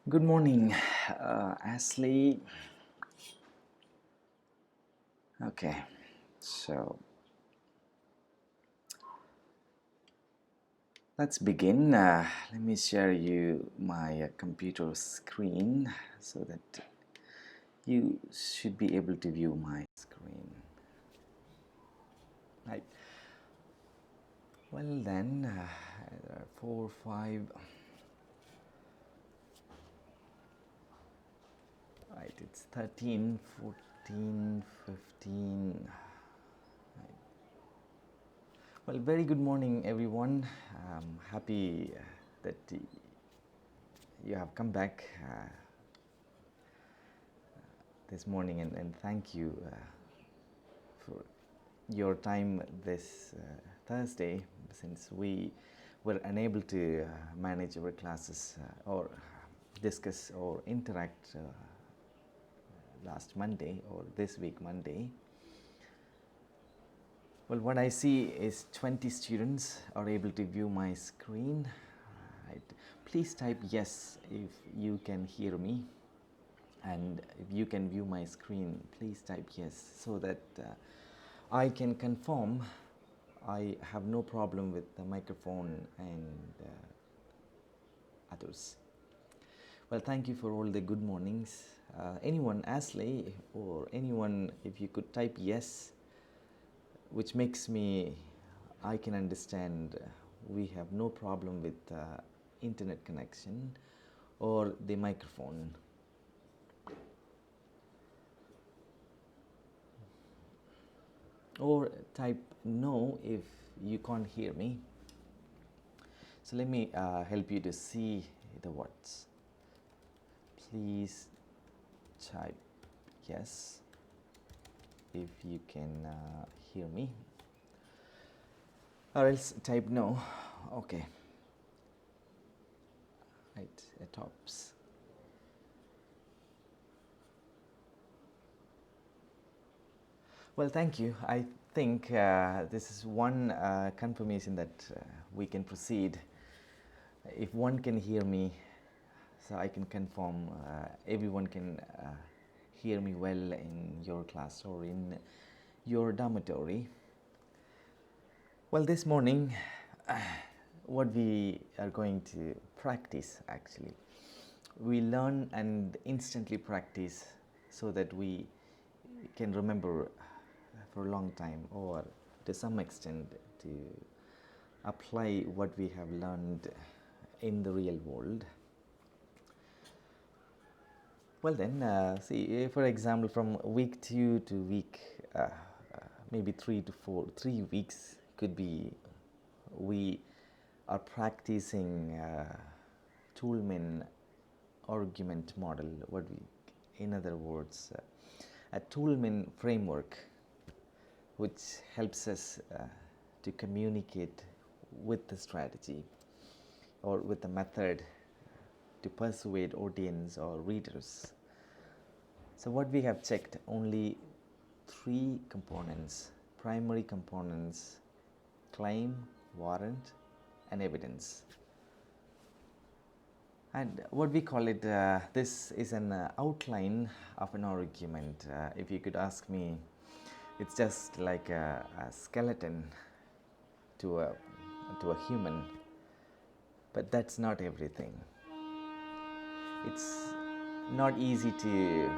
Good morning, Ashley. Okay, so let's begin. Let me share you my computer screen so that you should be able to view my screen. Right. Well then, 4, 5. Right, it's 13, 14, 15. Well, very good morning, everyone. Happy that you have come back this morning, and thank you for your time this Thursday, since we were unable to manage our classes or discuss or interact last Monday or this week Monday. Well, what I see is 20 students are able to view my screen. Right. Please type yes if you can hear me, and if you can view my screen, please type yes so that I can confirm I have no problem with the microphone and others. Well, thank you for all the good mornings. Anyone, Ashley, or anyone, if you could type yes, which makes me, I can understand we have no problem with internet connection or the microphone. Or type no if you can't hear me. So let me help you to see the words. Please type yes if you can hear me, or else type no. Okay. Right, it tops. Well, thank you. I think this is one confirmation that we can proceed. If one can hear me, so I can confirm everyone can hear me well in your class or in your dormitory. Well, this morning, what we are going to practice actually, we learn and instantly practice so that we can remember for a long time, or to some extent to apply what we have learned in the real world. Well then, see, for example, from week 2 to week maybe 3 to 4, 3 weeks could be we are practicing Toulmin argument model, what we, in other words, a Toulmin framework which helps us to communicate with the strategy or with the method to persuade audience or readers. So what we have checked, only 3 components, primary components: claim, warrant, and evidence. And what we call it, this is an outline of an argument. If you could ask me, it's just like a skeleton to a human, but that's not everything. It's not easy to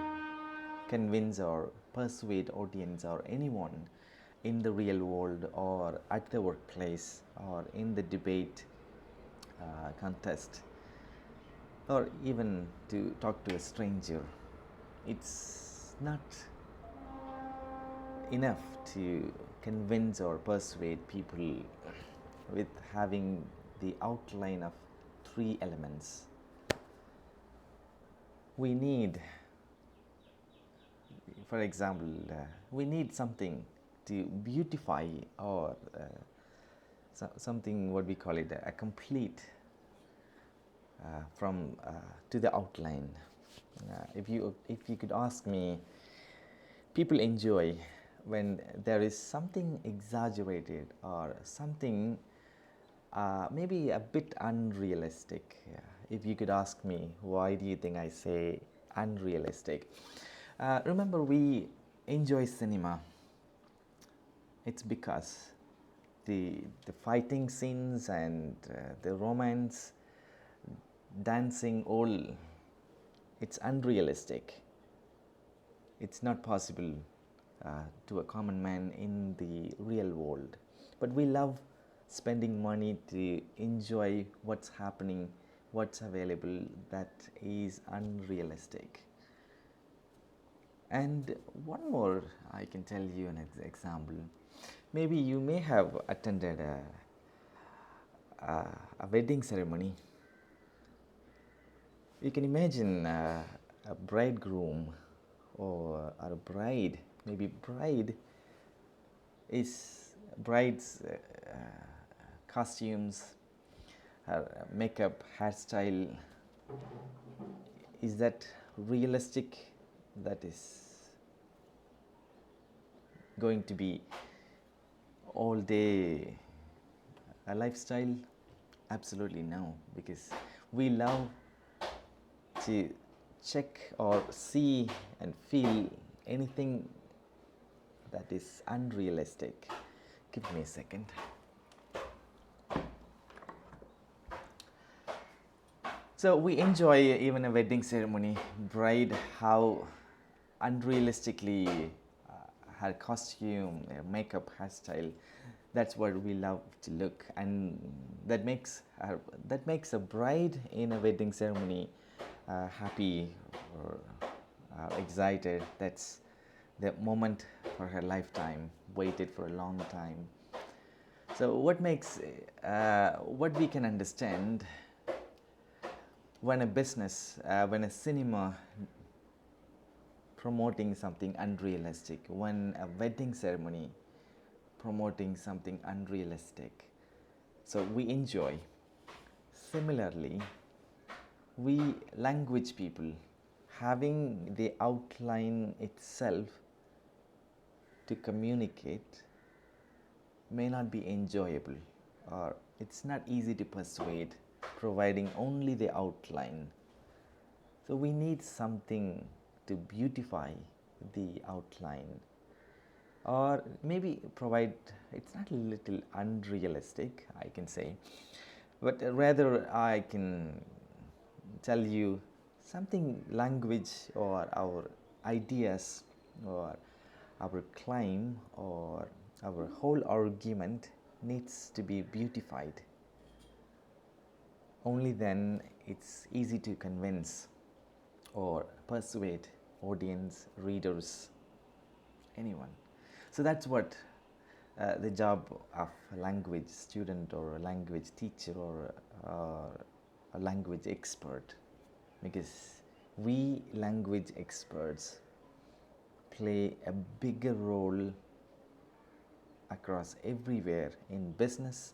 convince or persuade audience or anyone in the real world or at the workplace or in the debate contest, or even to talk to a stranger. It's not enough to convince or persuade people with having the outline of 3 elements. We need, for example, we need something to beautify or something, what we call it, a complete from to the outline. If you could ask me, people enjoy when there is something exaggerated or something maybe a bit unrealistic if you could ask me, why do you think I say unrealistic? Remember, we enjoy cinema. It's because the fighting scenes and the romance, dancing, all, it's unrealistic. It's not possible to a common man in the real world. But we love spending money to enjoy what's happening, what's available, that is unrealistic. And one more, I can tell you an example. Maybe you may have attended a wedding ceremony. You can imagine a bridegroom or a bride. Maybe bride's costumes, her makeup, hairstyle. Is that realistic? That is going to be all day a lifestyle? Absolutely no, because we love to check or see and feel anything that is unrealistic. Give me a second. So we enjoy even a wedding ceremony, bride, how unrealistically her costume, her makeup, hairstyle, that's what we love to look, and that makes a bride in a wedding ceremony happy or excited. That's the moment for her lifetime, waited for a long time. So what we can understand, when a business, when a cinema promoting something unrealistic, when a wedding ceremony promoting something unrealistic, so we enjoy. Similarly, we language people, having the outline itself to communicate may not be enjoyable, or it's not easy to persuade, providing only the outline. So we need something to beautify the outline, or maybe provide, it's not a little unrealistic, I can say, but rather I can tell you something, language or our ideas or our claim or our whole argument needs to be beautified. Only then it's easy to convince or persuade audience, readers, anyone. So that's what the job of a language student or a language teacher or a language expert, because we language experts play a bigger role across everywhere, in business,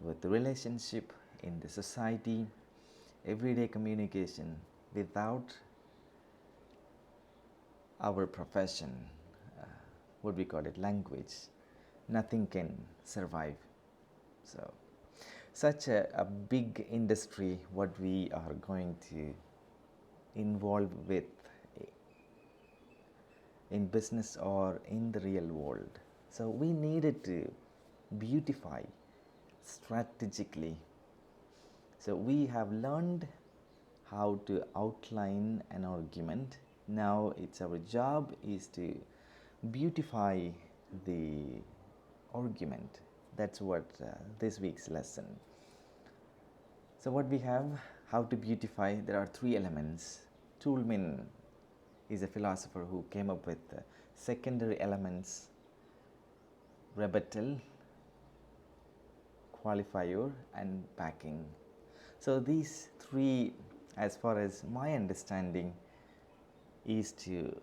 with the relationship, in the society, everyday communication. Without our profession, what we call it, language, nothing can survive. So such a big industry what we are going to involve with in business or in the real world. So we needed to beautify strategically. So we have learned how to outline an argument. Now it's our job is to beautify the argument. That's what this week's lesson. So what we have, how to beautify, there are three elements. Toulmin is a philosopher who came up with secondary elements: rebuttal, qualifier, and backing. So these three, as far as my understanding, is to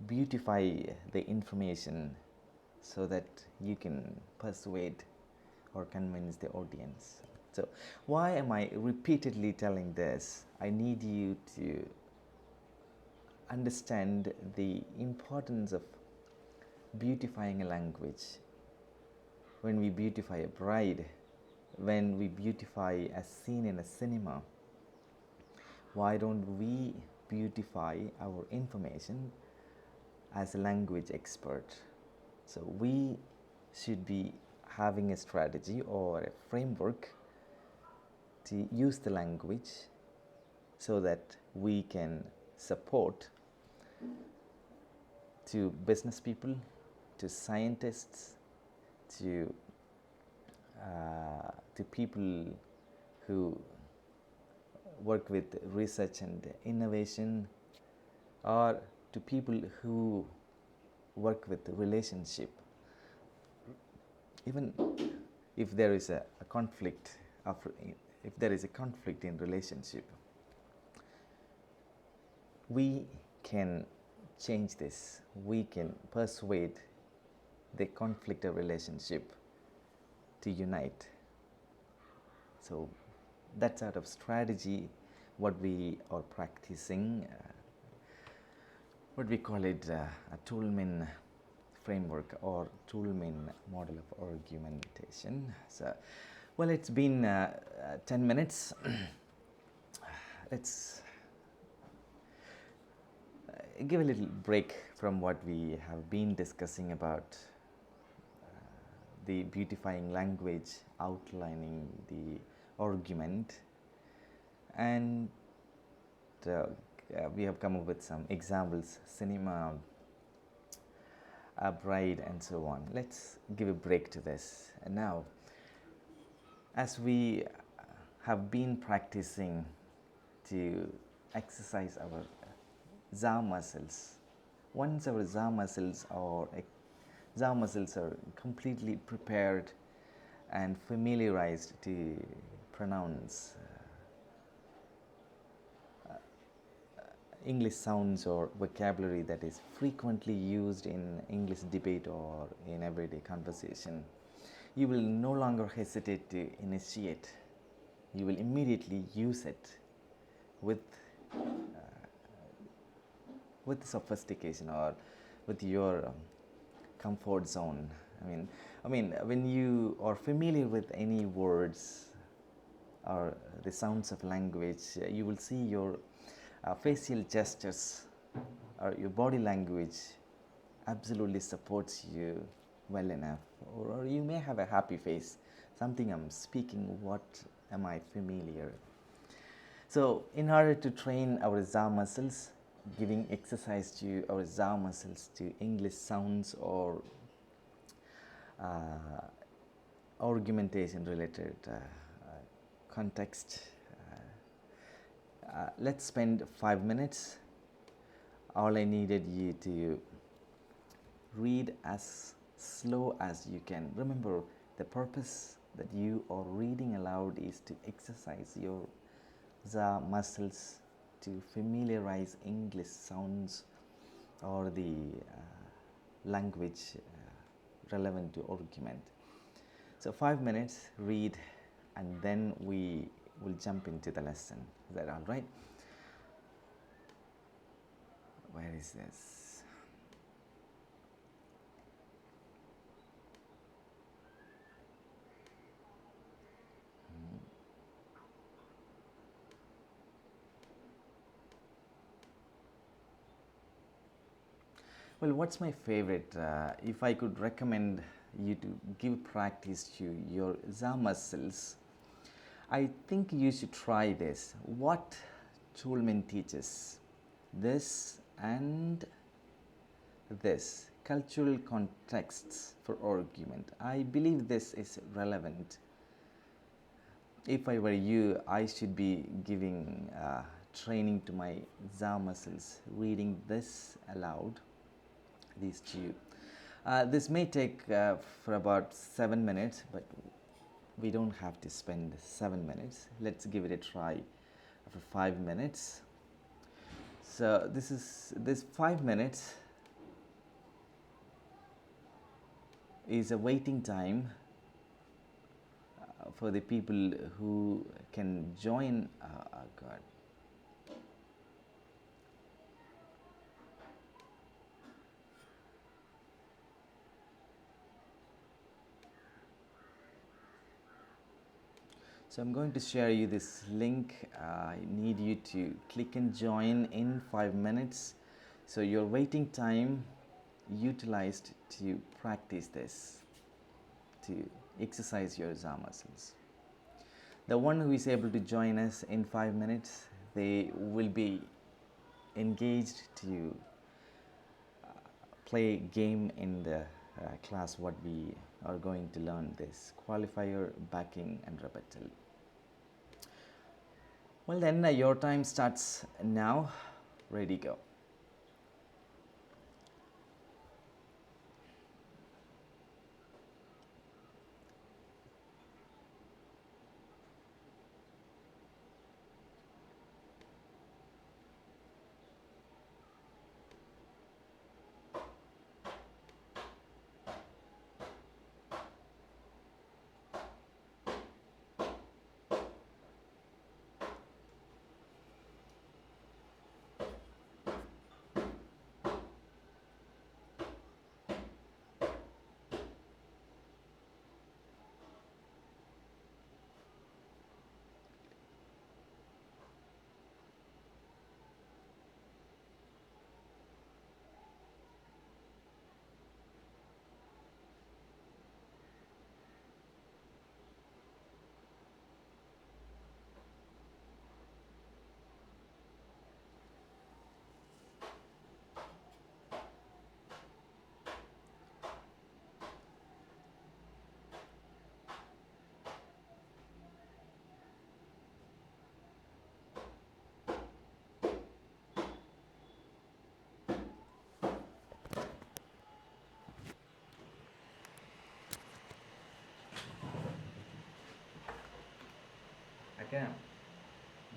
beautify the information so that you can persuade or convince the audience. So why am I repeatedly telling this? I need you to understand the importance of beautifying a language. When we beautify a bride, when we beautify a scene in a cinema, why don't we beautify our information as a language expert? So we should be having a strategy or a framework to use the language so that we can support to business people, to scientists, to people who work with research and innovation, or to people who work with relationship. Even if there is a conflict if there is a conflict in relationship, we can change this. We can persuade the conflicted relationship to unite. So that sort of strategy, what we are practicing, what we call it a Toulmin framework or Toulmin model of argumentation. So, well, it's been 10 minutes. Let's give a little break from what we have been discussing about the beautifying language, outlining the argument, and we have come up with some examples, cinema, a bride, and so on. Let's give a break to this. And now, as we have been practicing to exercise our jaw muscles, once our jaw muscles are completely prepared and familiarized to pronounce English sounds or vocabulary that is frequently used in English debate or in everyday conversation, you will no longer hesitate to initiate. You will immediately use it with sophistication or with your comfort zone. I mean, when you are familiar with any words or the sounds of language, you will see your facial gestures or your body language absolutely supports you well enough. Or you may have a happy face, something I'm speaking, what am I familiar? So in order to train our jaw muscles, giving exercise to our jaw muscles to English sounds or argumentation related context, let's spend 5 minutes. All I needed you to read as slow as you can. Remember, the purpose that you are reading aloud is to exercise your jaw muscles to familiarize English sounds or the language relevant to argument. So 5 minutes, read, and then we will jump into the lesson. Is that all right? Where is this? Well, what's my favorite? If I could recommend you to give practice to your jaw muscles, I think you should try this. What Toulmin teaches, this and this, cultural contexts for argument. I believe this is relevant. If I were you, I should be giving training to my jaw muscles, reading this aloud, these two. This may take for about 7 minutes, but we don't have to spend 7 minutes. Let's give it a try for 5 minutes. So this 5 minutes is a waiting time for the people who can join. God. So I'm going to share you this link. I need you to click and join in 5 minutes. So your waiting time utilized to practice this, to exercise your jaw muscles. The one who is able to join us in 5 minutes, they will be engaged to play game in the class what we are going to learn, this qualifier, backing and rebuttal. Well then, your time starts now. Ready, go. అక్క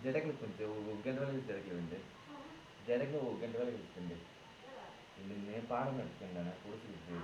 జడకులు కొంచెం ఒక గంట వరకు జడకులు ఉంది జడకులు ఒక గంట వరకు ఇస్తుంది నేను పాడం నడుచుకున్నాను కూర్చుంది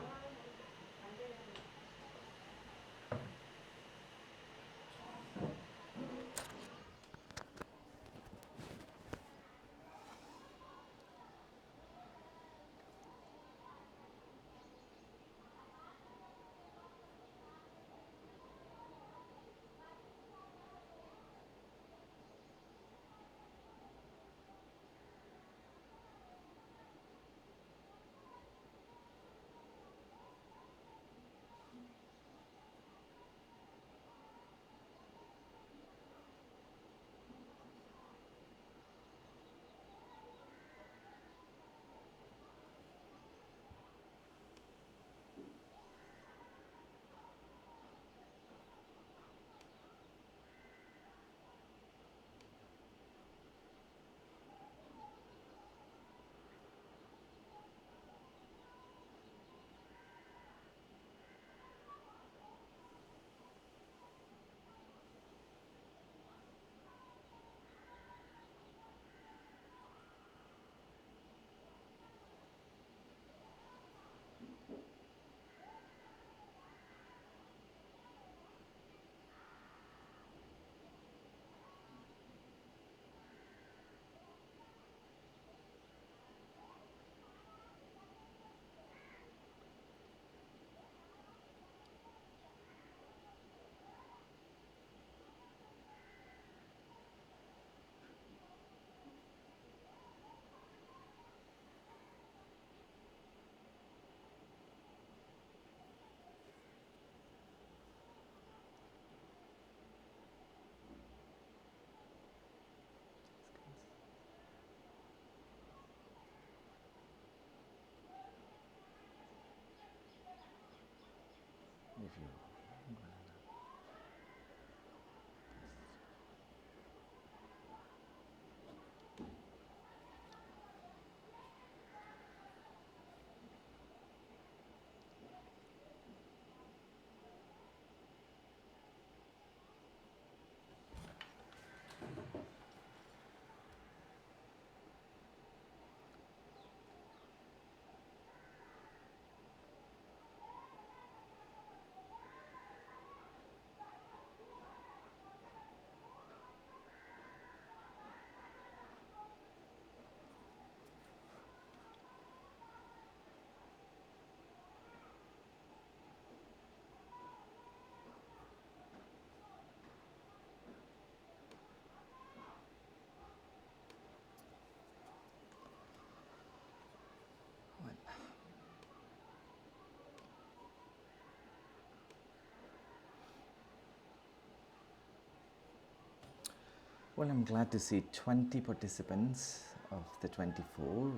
Well, I'm glad to see 20 participants of the 24.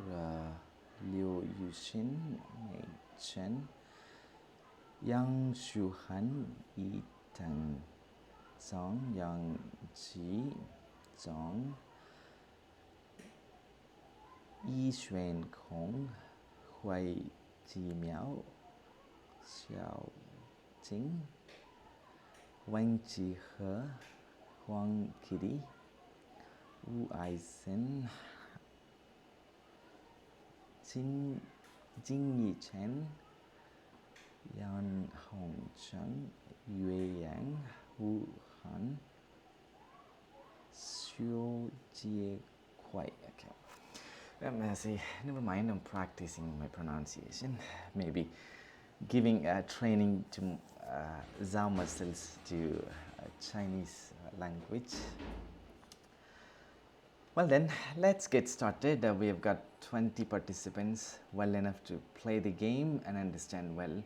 Liu Yuxin, Mei Chen, Yang Shuhan, Yi Teng, Zhang, Yang Ji, Zhang, Yi Xuan Kong, Hui Ji Miao, Xiao Jing, Wang Ji He, Huang Kiri, Wu Aisen, Jing Yi Chen, Yan Hongcheng, Yue Yang, Wu Han, Xiu Jie Kuai. Okay. See, never mind, I'm practicing my pronunciation. Maybe giving training to Zhao muscles to Chinese language. Well then, let's get started. We have got 20 participants, well enough to play the game and understand well.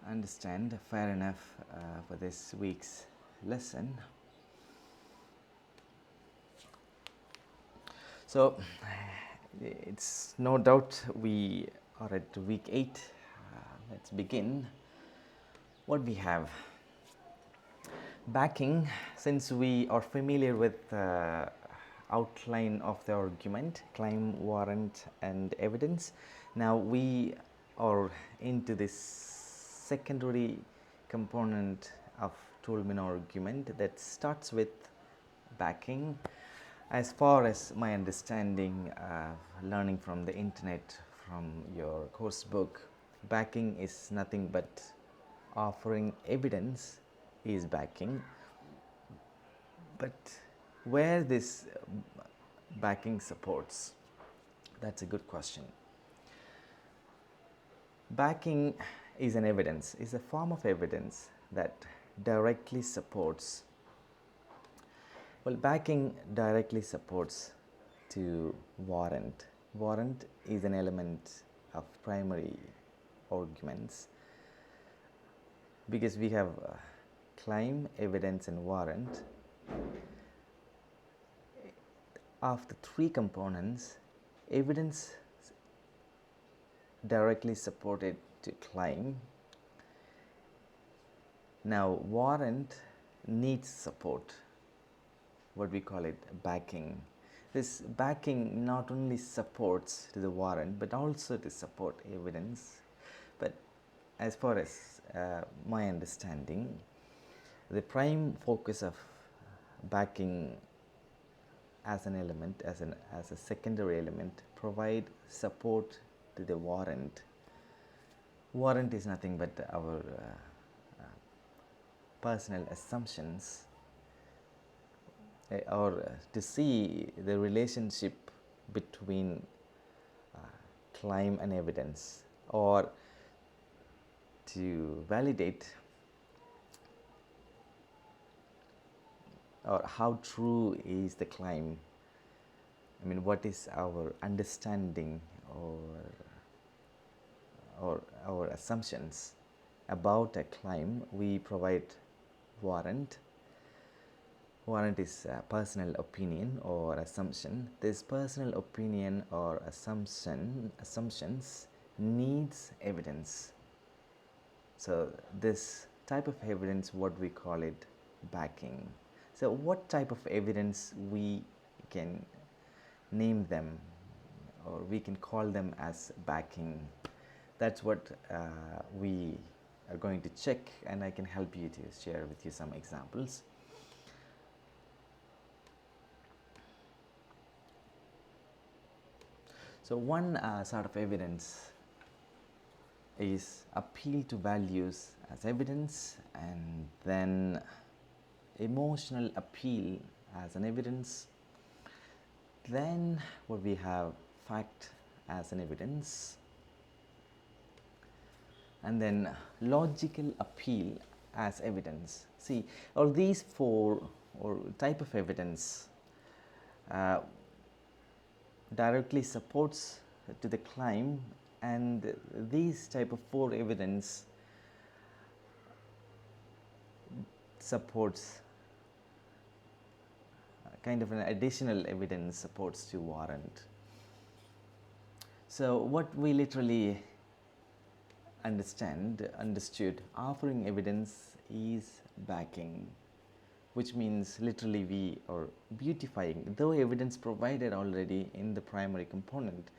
Understand fair enough for this week's lesson. So, it's no doubt we are at week 8. Let's begin. What we have? Backing, since we are familiar with outline of the argument, claim, warrant and evidence. Now we are into this secondary component of Toulmin argument that starts with backing. As far as my understanding, learning from the internet, from your course book, backing is nothing but offering evidence is backing. But where this backing supports, that's a good question. Backing is an evidence, is a form of evidence that directly supports. Well, backing directly supports to warrant. Warrant is an element of primary arguments because we have claim, evidence and warrant. Of the three components, evidence directly supported to claim. Now warrant needs support, what we call it backing. This backing not only supports to the warrant but also to support evidence. But as far as my understanding, the prime focus of backing as an element, as a secondary element, provide support to the warrant. Warrant is nothing but our personal assumptions, or to see the relationship between claim and evidence, or to validate or how true is the claim. I mean, what is our understanding or our assumptions about a claim? We provide warrant. Warrant is a personal opinion or assumption. This personal opinion or assumptions needs evidence. So this type of evidence, what we call it, backing. So what type of evidence we can name them, or we can call them as backing? That's what we are going to check, and I can help you to share with you some examples. So one sort of evidence is appeal to values as evidence, and then emotional appeal as an evidence. Then what we have, fact as an evidence, and then logical appeal as evidence. See, all these four or type of evidence directly supports to the claim, and these type of four evidence supports kind of an additional evidence supports to warrant. So what we literally understood, offering evidence is backing, which means literally we are beautifying, though evidence provided already in the primary component.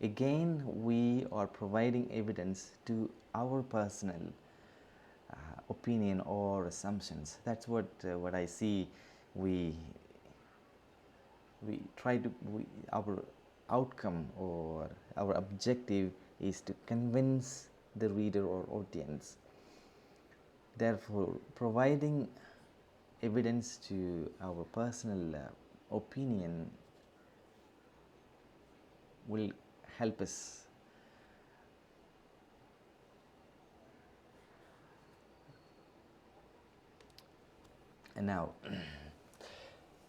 Again, we are providing evidence to our personal opinion or assumptions. That's what I see. We try to our outcome or our objective is to convince the reader or audience. Therefore, providing evidence to our personal opinion will help us. And now,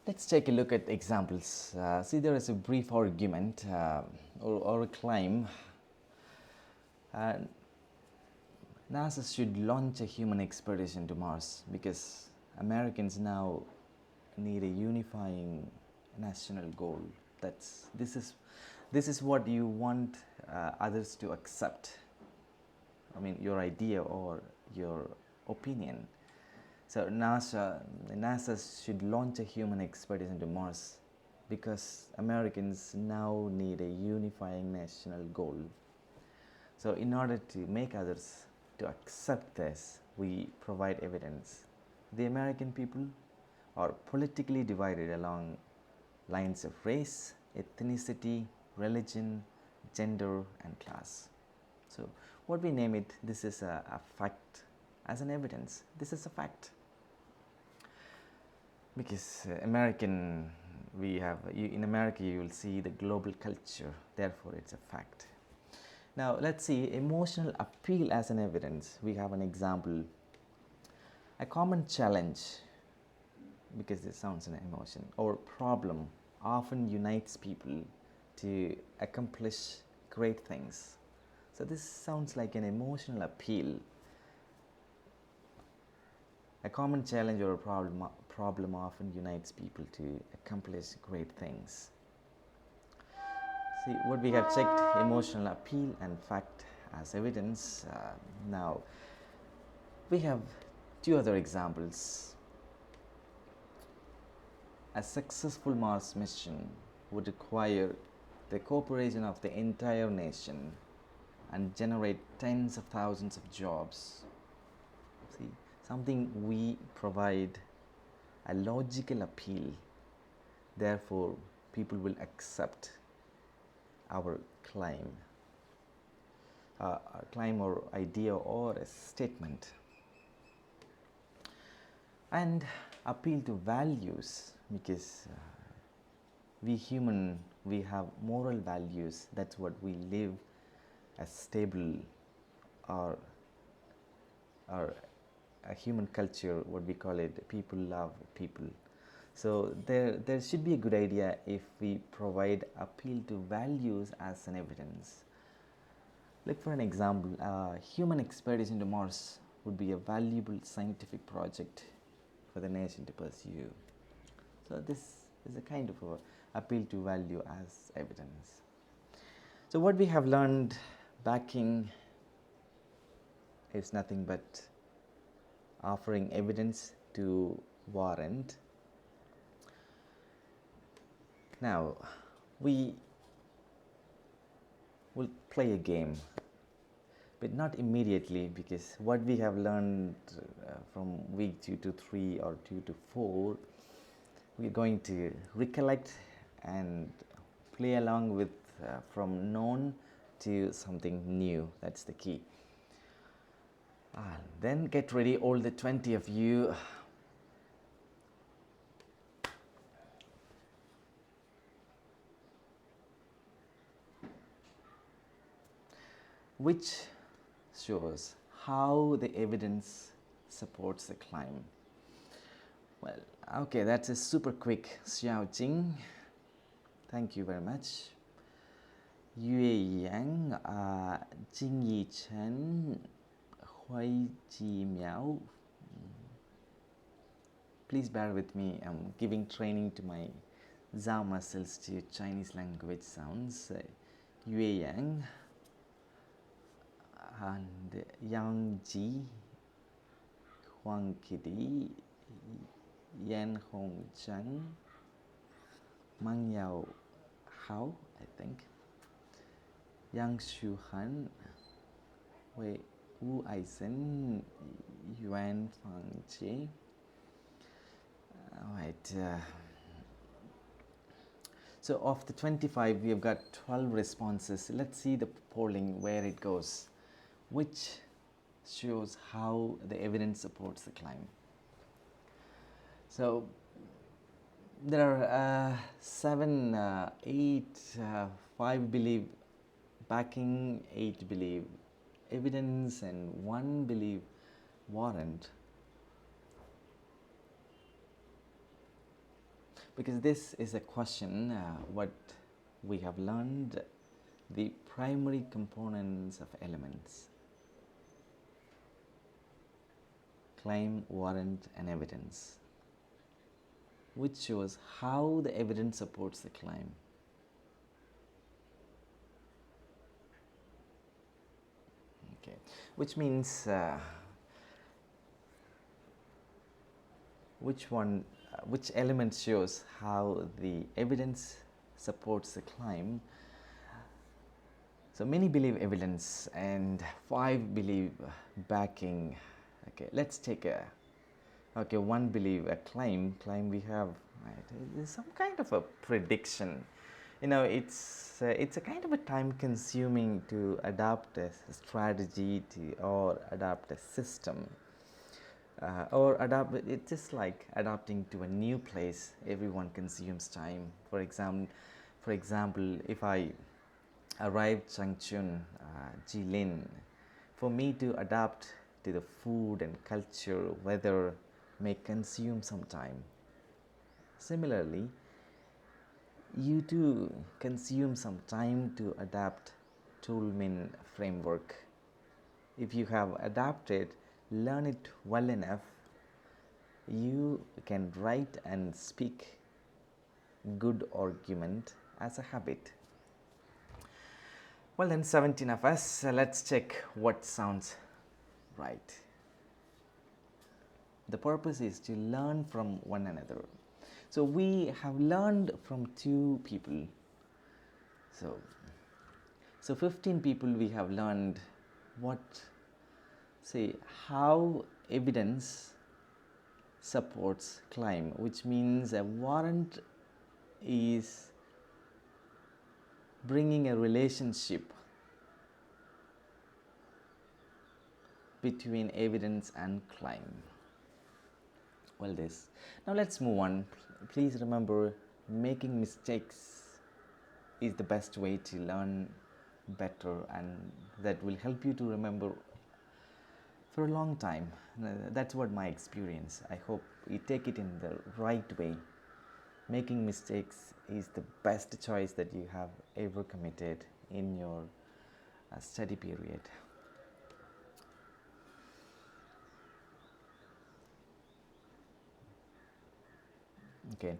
let's take a look at examples. See, there is a brief argument or a claim. NASA should launch a human expedition to Mars because Americans now need a unifying national goal. This is what you want others to accept. I mean, your idea or your opinion. So NASA should launch a human expedition to Mars because Americans now need a unifying national goal. So in order to make others to accept this, we provide evidence. The American people are politically divided along lines of race, ethnicity, religion, gender, and class. So what we name it, this is a fact as an evidence. This is a fact. Because in America you will see the global culture, therefore it's a fact. Now let's see emotional appeal as an evidence. We have an example. A common challenge, because it sounds an emotion, or problem often unites people to accomplish great things. So this sounds like an emotional appeal. A common challenge or a problem often unites people to accomplish great things. See, what we have checked, emotional appeal and fact as evidence. Now, we have two other examples. A successful Mars mission would require the cooperation of the entire nation and generate tens of thousands of jobs. See, something we provide a logical appeal, therefore people will accept our claim or idea or a statement. And appeal to values, because we human, we have moral values. That's what we live as stable or a human culture, what we call it, people love people. So there should be a good idea if we provide appeal to values as an evidence. Like for an example, human expedition to Mars would be a valuable scientific project for the nation to pursue. So this is a kind of a appeal to value as evidence. So what we have learned, backing is nothing but offering evidence to warrant. Now we will play a game, but not immediately, because what we have learned from week 2 to 3 or 2 to 4, we are going to recollect and play along with from known to something new. That's the key. Then get ready, all the 20 of you. Which shows how the evidence supports the claim. Well, okay, that's a super quick xiaojing. Thank you very much. Yue Yang, Jing Yi Chen, Hui Ji Miao, Please bear with me. I'm giving training to my jaw muscles to Chinese language sounds. Yue Yang and Yang Ji, Huang Kidi, Yan Hong Chang, Mang Yao Hao, I think, Yang Shu Han, Wei Wu Aisen, Yuan Fang Jie. Alright. So of the 25, we have got 12 responses. Let's see the polling where it goes, which shows how the evidence supports the claim. So there are 7, 8, 5 believe backing, 8 believe evidence, and 1 believe warrant. Because this is a question, what we have learned, the primary components of elements: claim, warrant, and evidence, which shows how the evidence supports the claim. Okay, which means which element shows how the evidence supports the claim. So many believe evidence and 5 believe backing. Okay, let's take a, okay, 1 believe a claim we have, right? There's some kind of a prediction. You know, it's a kind of a time consuming to adapt a strategy or adapt a system. Or adapt, it's just like adapting to a new place. Everyone consumes time. For example, if I arrive Changchun, Jilin, for me to adapt to the food and culture, weather may consume some time. Similarly, you too consume some time to adapt Toulmin framework. If you have adapted, learn it well enough, you can write and speak good argument as a habit. Well then, 17 of us, let's check what sounds right. The purpose is to learn from one another. So we have learned from 2 people. So 15 people we have learned how evidence supports claim, which means a warrant is bringing a relationship between evidence and claim. Well, this. Now let's move on. Please remember, making mistakes is the best way to learn better, and that will help you to remember for a long time. That's what my experience. I hope you take it in the right way. Making mistakes is the best choice that you have ever committed in your study period. Okay,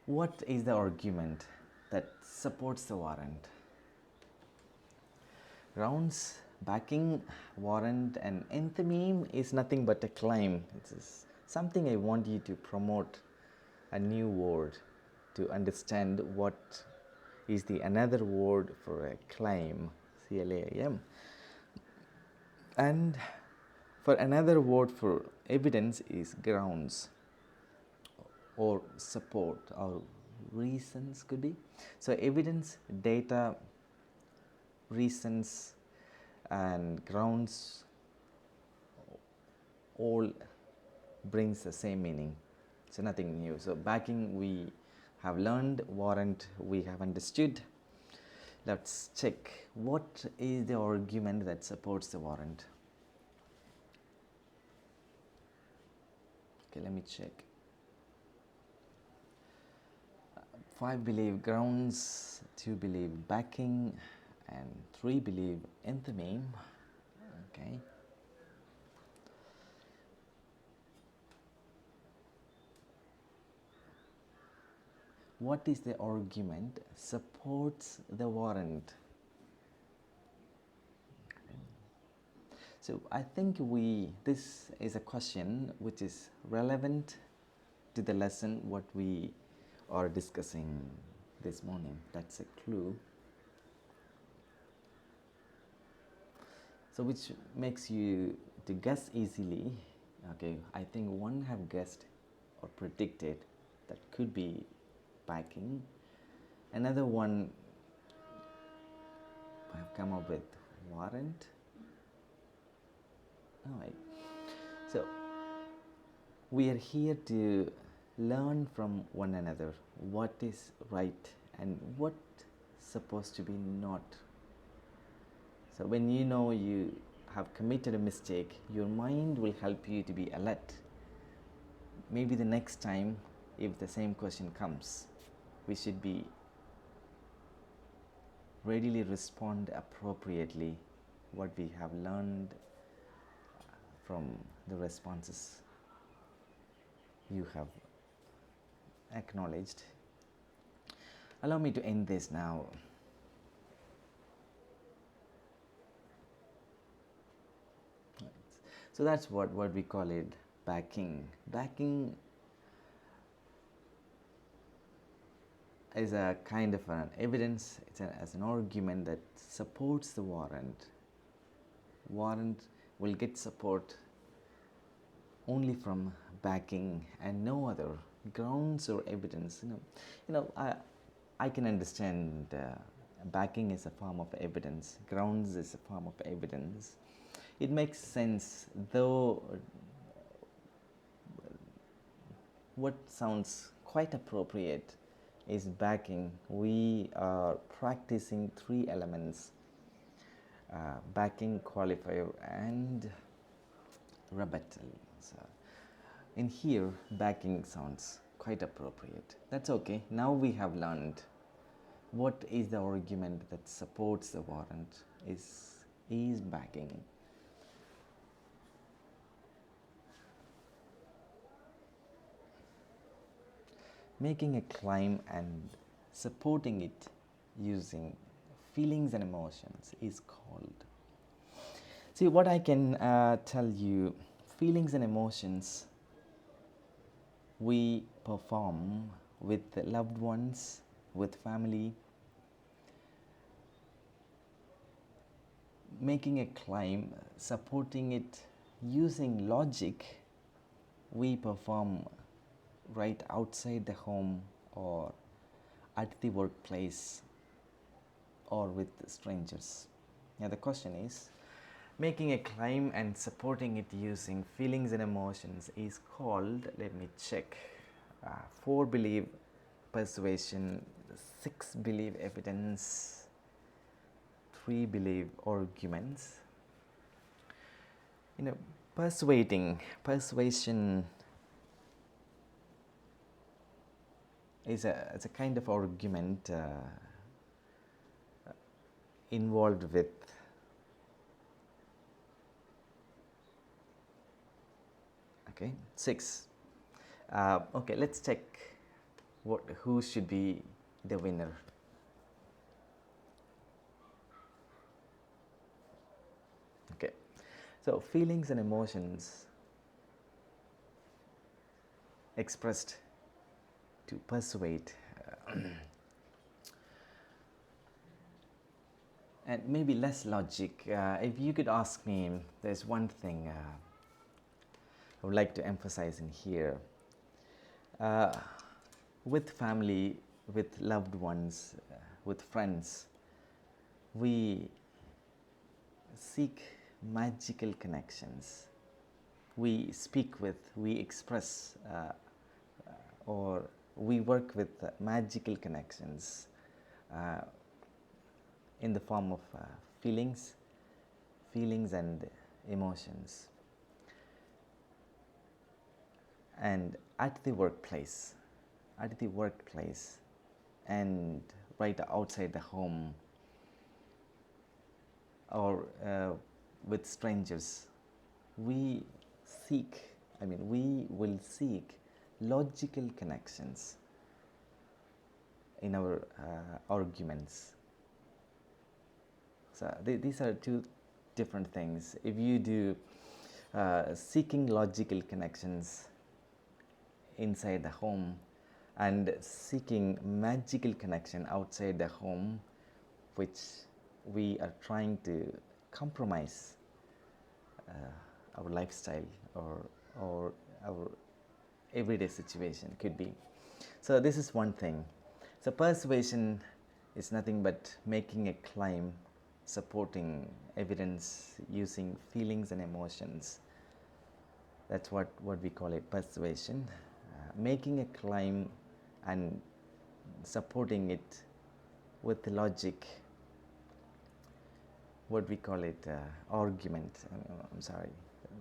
what is the argument that supports the warrant? Grounds, backing, warrant, and enthymeme is nothing but a claim. It's something I want you to promote, a new word, to understand what is the another word for a claim, CLAIM. And for another word for evidence is grounds or support or reasons, could be. So evidence, data, reasons, and grounds all brings the same meaning. So nothing new. So backing we have learned, warrant we have understood. Let's check what is the argument that supports the warrant. Okay, let me check. 5 believe grounds, 2 believe backing, and 3 believe enthymeme. Okay. what is the argument supports the warrant? So I think this is a question which is relevant to the lesson what we are discussing this morning. That's a clue. So which makes you to guess easily. Okay, I think one have guessed or predicted that could be packing. Another one have come up with warrant. All right. So we are here to learn from one another what is right and what supposed to be not. So when you know you have committed a mistake, your mind will help you to be alert. Maybe the next time if the same question comes, we should be readily respond appropriately what we have learned from the responses you have acknowledged. Allow me to end this now. So that's what we call it, backing. Backing is a kind of an evidence, as an argument that supports the warrant. Warrant will get support only from backing and no other grounds or evidence. I can understand backing is a form of evidence, grounds is a form of evidence. It makes sense, though what sounds quite appropriate is backing. We are practicing three elements, backing, qualifier and rebuttal. So in here backing sounds quite appropriate. That's okay. Now we have learned what is the argument that supports the warrant is backing. Making a claim and supporting it using feelings and emotions is called. See, what I can tell you, feelings and emotions we perform with loved ones, with family. Making a claim, supporting it using logic, we perform right outside the home or at the workplace or with strangers. Now the question is, making a claim and supporting it using feelings and emotions is called, let me check, 4 believe persuasion, 6 believe evidence, 3 believe arguments. Persuasion is a kind of argument involved with okay 6. Okay, let's check who should be the winner. Okay, so feelings and emotions expressed to persuade and maybe less logic. If you could ask me, there's one thing I would like to emphasize in here. With family, with loved ones, with friends, we seek magical connections. We speak with, we express, or we work with magical connections in the form of feelings and emotions. And at the workplace and right outside the home or with strangers, we will seek logical connections. in our arguments. So these are two different things. If you do seeking logical connections inside the home and seeking magical connection outside the home, which we are trying to compromise our lifestyle or our everyday situation could be. So this is one thing. So persuasion is nothing but making a claim, supporting evidence using feelings and emotions. That's what we call it, persuasion. Making a claim and supporting it with logic, what we call it, argument. I'm sorry.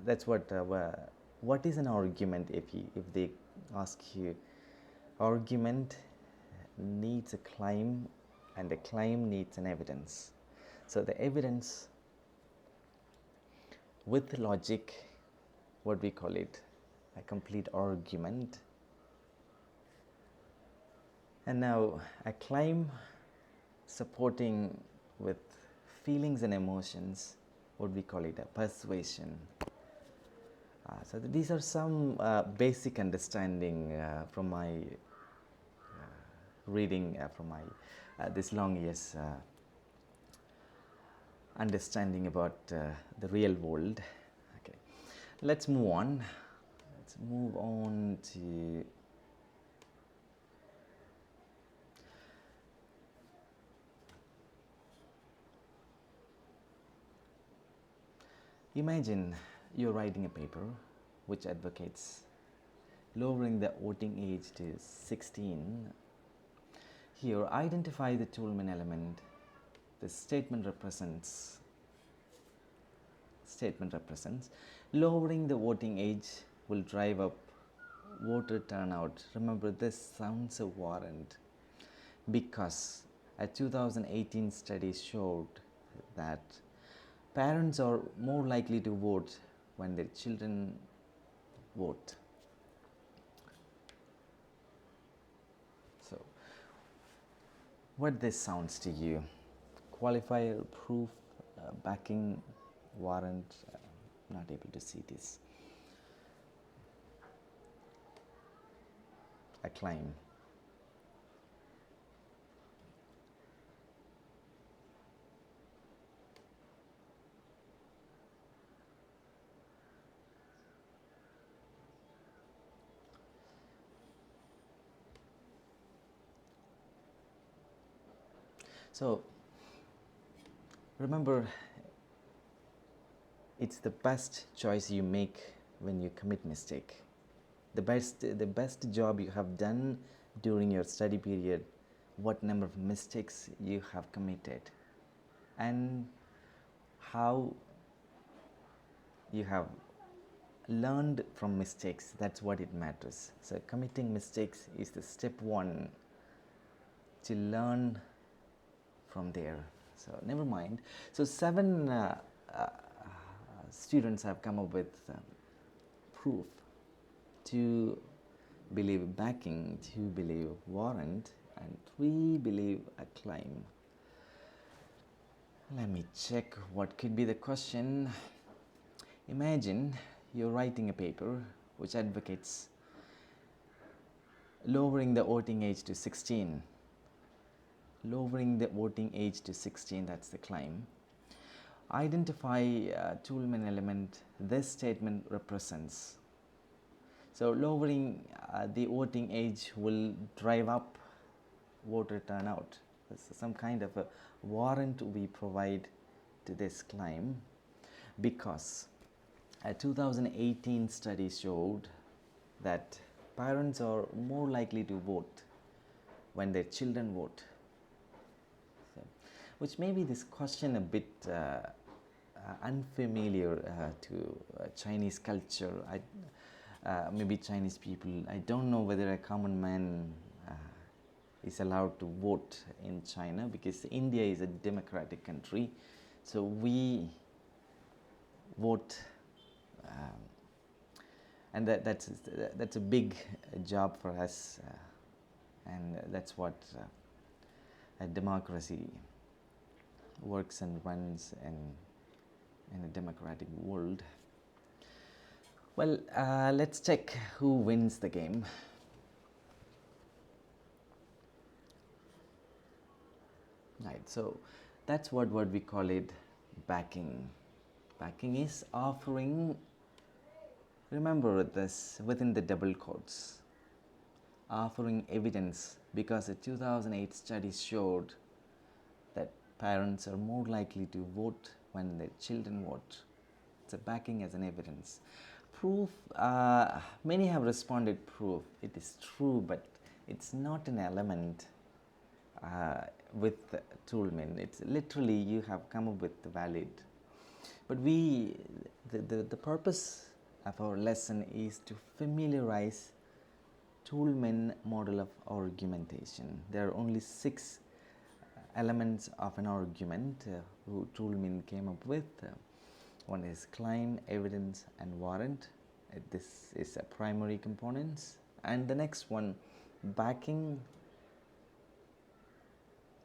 That's what is an argument? If they ask you, argument needs a claim, and a claim needs an evidence. So the evidence with logic, what we call it, a complete argument. And now a claim supporting with feelings and emotions, what we call it, a persuasion. So these are some basic understanding from my reading, from my this long years understanding about the real world. Okay, let's move on. Let's move on to imagine you're writing a paper which advocates lowering the voting age to 16. Here, identify the Toulmin element. The statement represents lowering the voting age will drive up voter turnout. Remember, this sounds a warrant because a 2018 study showed that parents are more likely to vote when their children vote. So, what this sounds to you? Qualifier, proof, backing, warrant? Not able to see this. A claim. So remember, it's the best choice you make when you commit mistake. The best job you have done during your study period, what number of mistakes you have committed, and how you have learned from mistakes. That's what it matters. So committing mistakes is the step one to learn from there. So never mind. So 7 students have come up with proof, 2 believe backing, 2 believe warrant, and 3 believe a claim. Let me check what could be the question. Imagine you're writing a paper which advocates lowering the voting age to 16. Lowering the voting age to 16, that's the claim. Identify Toulmin element this statement represents. So lowering the voting age will drive up voter turnout. This is some kind of a warrant we provide to this claim because a 2018 study showed that parents are more likely to vote when their children vote. So, which may be this question a bit unfamiliar to Chinese culture. Maybe Chinese people, I don't know whether a common man is allowed to vote in China because India is a democratic country. So we vote, and that's a big job for us, and that's what a democracy works and runs in a democratic world. Well, let's check who wins the game. Right, so that's what we call it backing. Backing is offering, remember this within the double quotes, offering evidence, because a 2008 study showed that parents are more likely to vote when their children vote. It's a backing as an evidence. Proof, many have responded proof. It is true, but it's not an element with Toulmin. It's literally you have come up with the valid. But the purpose of our lesson is to familiarize Toulmin model of argumentation. There are only 6 elements of an argument who Toulmin came up with. One is claim, evidence, and warrant. This is a primary components. And the next one, backing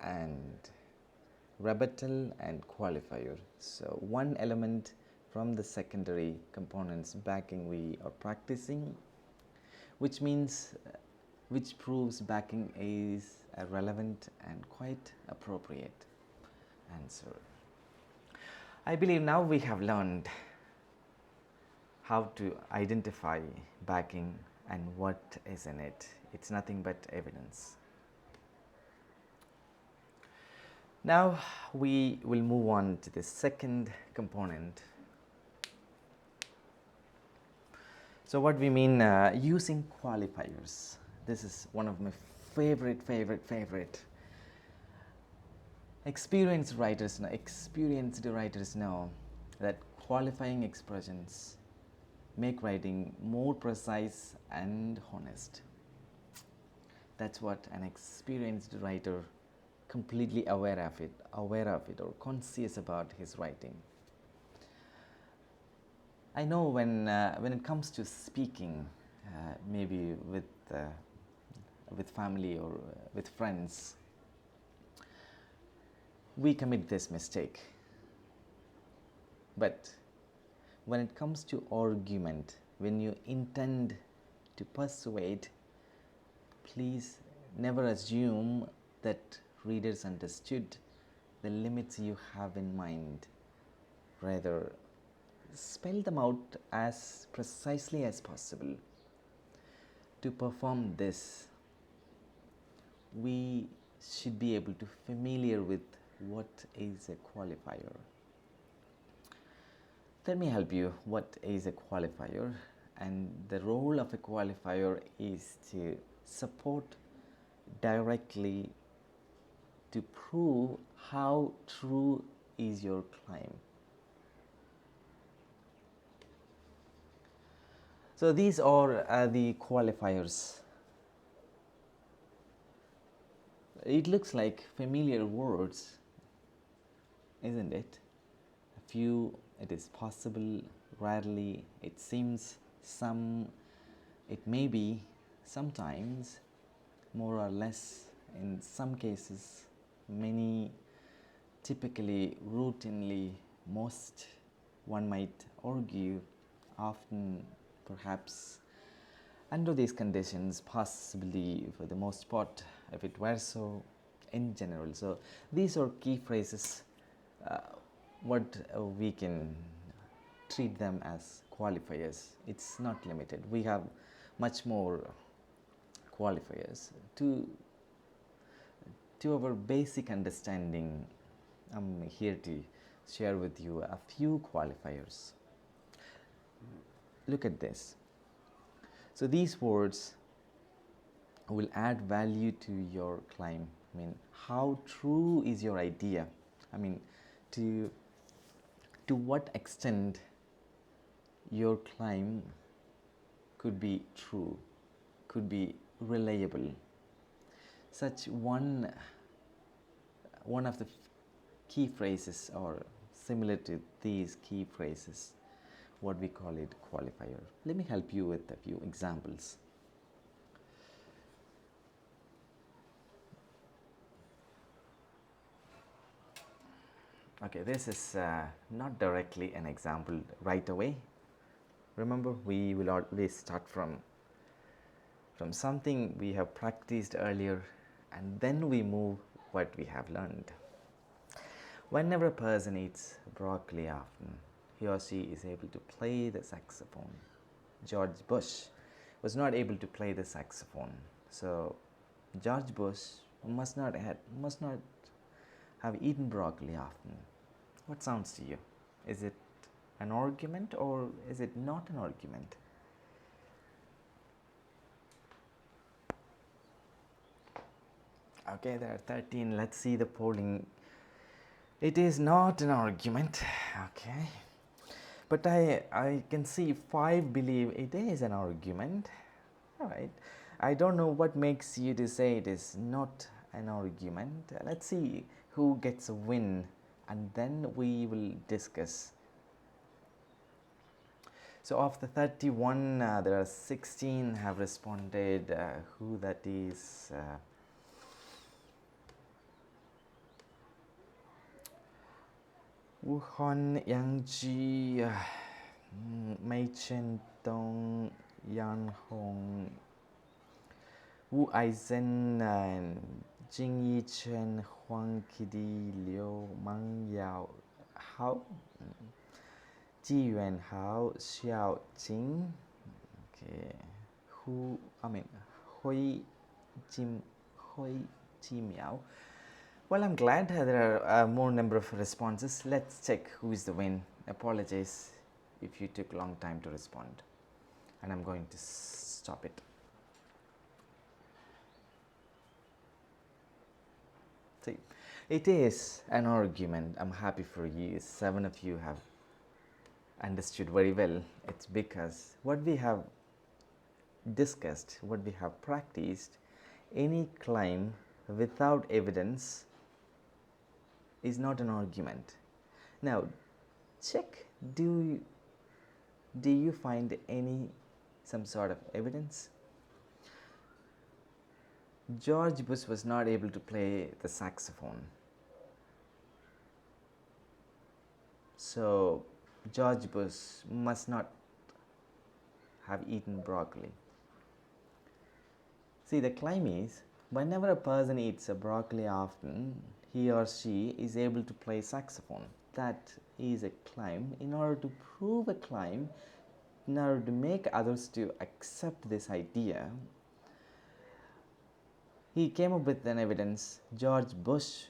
and rebuttal and qualifier. So one element from the secondary components backing we are practicing, which means which proves backing is a relevant and quite appropriate answer. I believe now we have learned how to identify backing and what is in it. It's nothing but evidence. Now we will move on to the second component. So what we mean using qualifiers. This is one of my favorite. Experienced writers know that qualifying expressions make writing more precise and honest. That's what an experienced writer, completely aware of it or conscious about his writing. I know when it comes to speaking, maybe with family or with friends, we commit this mistake. But when it comes to argument, when you intend to persuade, please never assume that readers understood the limits you have in mind. Rather, spell them out as precisely as possible. To perform this, we should be able to familiar with what is a qualifier. Let me help you what is a qualifier. And the role of a qualifier is to support directly to prove how true is your claim. So these are the qualifiers. It looks like familiar words, isn't it? A few, it is possible, rarely, it seems, some, it may be, sometimes, more or less, in some cases, many, typically, routinely, most, one might argue, often, perhaps, under these conditions, possibly for the most part, if it were so, in general. So these are key phrases, what we can treat them as qualifiers. It's not limited. We have much more qualifiers. To our basic understanding, I'm here to share with you a few qualifiers. Look at this. So these words will add value to your claim. I mean, how true is your idea? I mean, to what extent your claim could be true, could be reliable. Such one of the key phrases, or similar to these key phrases, what we call it qualifier. Let me help you with a few examples. Okay, this is not directly an example right away. Remember, we will always start from something we have practiced earlier, and then we move what we have learned. Whenever a person eats broccoli often, he or she is able to play the saxophone. George Bush was not able to play the saxophone, so George Bush must not have eaten broccoli often. What sounds to you? Is it an argument or is it not an argument? Okay, there are 13. Let's see the polling. It is not an argument. Okay. But I can see 5 believe it is an argument. All right. I don't know what makes you to say it is not an argument. Let's see who gets a win and then we will discuss. So of the 31, there are 16 have responded. Who that is? Wuhan, Yangji, Mei Chen Dong, Yan Hong, Wu Aizhen, Jing Yi Chen, Huang Kidi, Liu Mang Yao Hao, Ji Yuan Hao, Xiao Jing, okay, Hui Ji Miao. Well, I'm glad there are more number of responses. Let's check who is the win. Apologize if you took a long time to respond. And I'm going to stop it. See, it is an argument. I'm happy for you. 7 of you have understood very well. It's because what we have discussed, what we have practiced, any claim without evidence is not an argument. Now, check, do you find some sort of evidence? George Bush was not able to play the saxophone. So, George Bush must not have eaten broccoli. See, the claim is, whenever a person eats a broccoli often, he or she is able to play saxophone. That is a claim. In order to prove a claim, in order to make others to accept this idea, he came up with an evidence. George Bush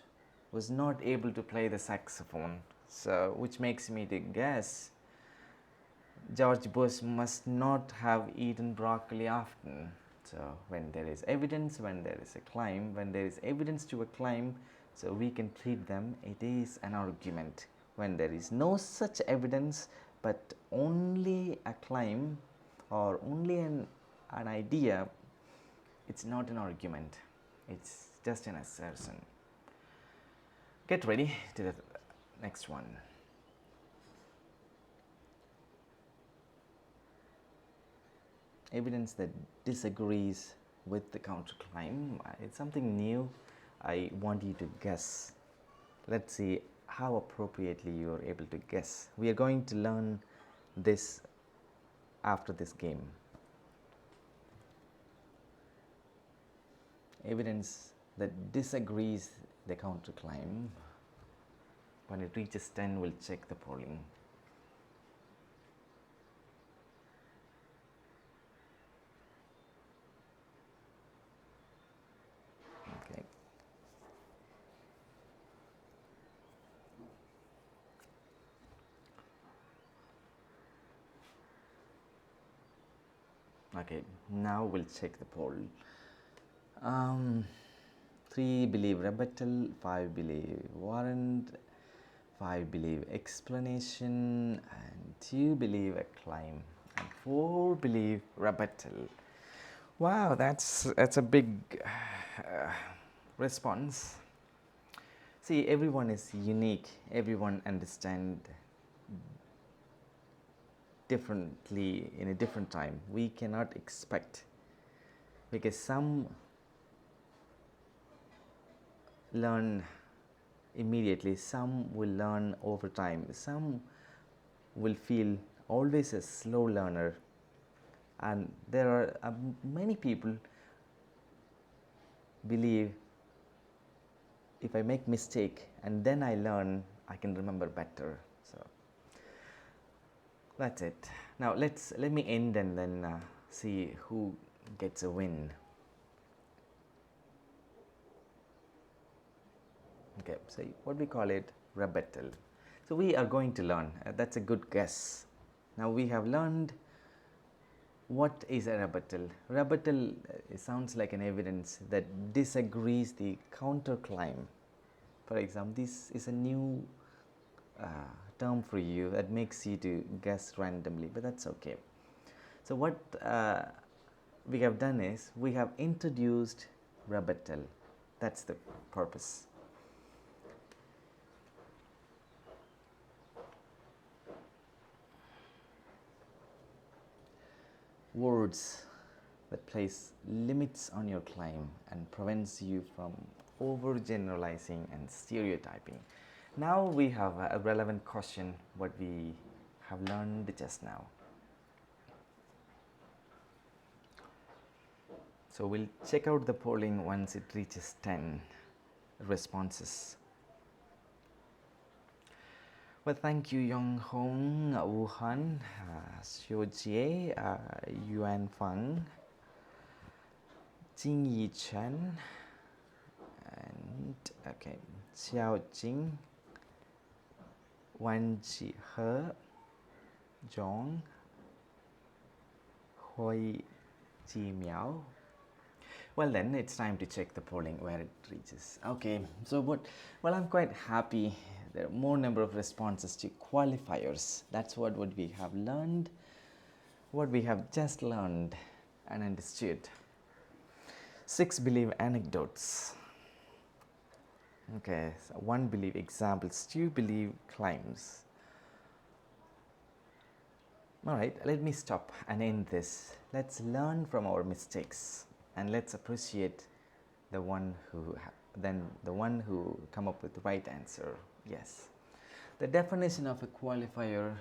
was not able to play the saxophone, so which makes me to guess George Bush must not have eaten broccoli often. So when there is evidence, when there is a claim, when there is evidence to a claim, so we can treat them, it is an argument. When there is no such evidence, but only a claim or only an idea, it's not an argument. It's just an assertion. Get ready to the next one. Evidence that disagrees with the counterclaim. It's something new. I want you to guess. Let's see how appropriately you are able to guess. We are going to learn this after this game. Evidence that disagrees the counterclaim. When it reaches 10, we'll check the polling. Okay. Okay, now we'll check the poll. 3 believe rebuttal, 5 believe warrant, 5 believe explanation, and 2 believe a claim, and 4 believe rebuttal. Wow, that's a big response. See, everyone is unique. Everyone understands differently in a different time. We cannot expect, because some learn immediately, some will learn over time, some will feel always a slow learner, and there are many people believe if I make mistake and then I learn, I can remember better. So that's it. Now let me end and then see who gets a win. Okay, so what we call it, rebuttal. So we are going to learn. That's a good guess. Now we have learned what is a rebuttal. Rebuttal sounds like an evidence that disagrees the counterclaim. For example, this is a new term for you that makes you to guess randomly, but that's okay. So what we have done is we have introduced rebuttal. That's the purpose. Words that place limits on your claim and prevents you from overgeneralizing and stereotyping. Now we have a relevant question what we have learned just now. So we'll check out the polling once it reaches 10 responses. Well, thank you, Yong Hong, Wuhan, Xiu Jie, Yuan Fang, Jing Yi Chen, and okay, Xiao Jing, Wan Ji He, Zhong, Hui Ji Miao. Well, then it's time to check the polling where it reaches. Okay, so well, I'm quite happy. There are more number of responses to qualifiers. That's what we have learned, what we have just learned and understood. 6 believe anecdotes. Okay, so 1 believe examples, 2 believe claims. All right, let me stop and end this. Let's learn from our mistakes and let's appreciate the one who come up with the right answer. Yes, the definition of a qualifier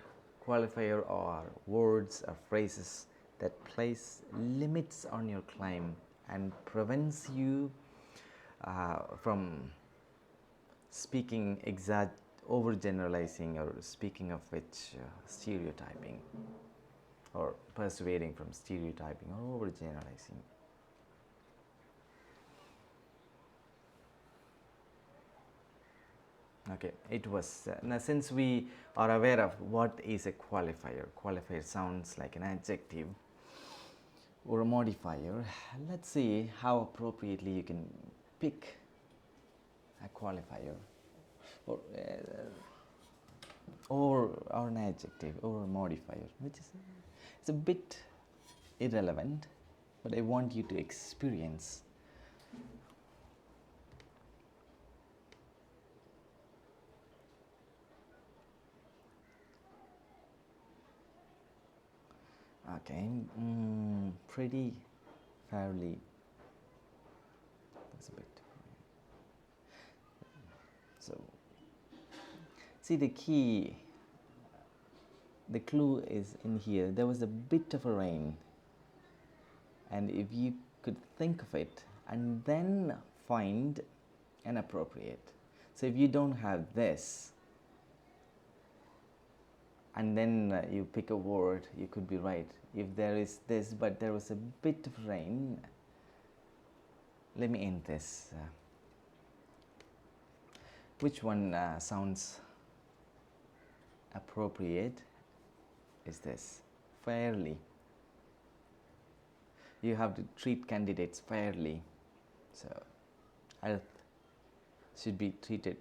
are words or phrases that place limits on your claim and prevents you from speaking overgeneralizing or speaking of which stereotyping or persuading from stereotyping or overgeneralizing. Okay, it was now since we are aware of what is a qualifier sounds like an adjective or a modifier. Let's see how appropriately you can pick a qualifier or an adjective or a modifier, which is it's a bit irrelevant, but I want you to experience. Okay, pretty, fairly. That's a bit. So, see the key. The clue is in here. There was a bit of a rain, and if you could think of it and then find an appropriate. So if you don't have this, and then you pick a word, you could be right. If there is this, but there was a bit of rain, let me end this. Which one sounds appropriate is this, fairly. You have to treat candidates fairly. So, earth should be treated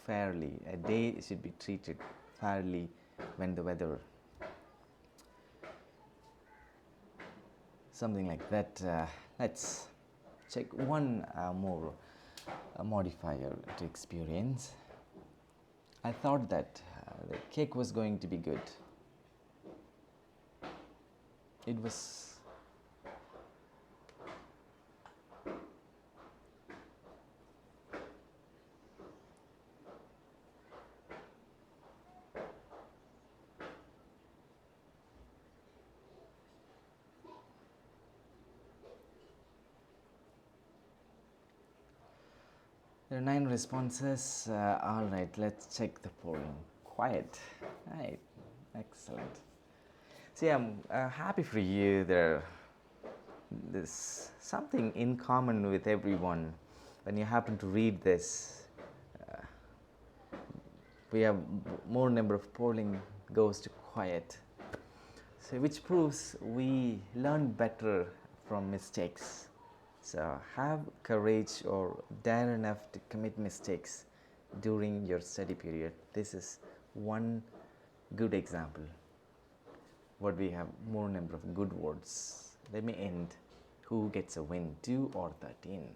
fairly. A day should be treated fairly when the weather, something like that. Let's check one more modifier to experience. I thought that the cake was going to be good. It was There are 9 responses. All right, let's check the polling. Quiet. Right, excellent. See, I'm happy for you. There's something in common with everyone. When you happen to read this, we have more number of polling goes to quiet. So, which proves we learn better from mistakes. So, have courage or dare enough to commit mistakes during your study period. This is one good example. What we have more number of good words. Let me end. Who gets a win, 2 or 13?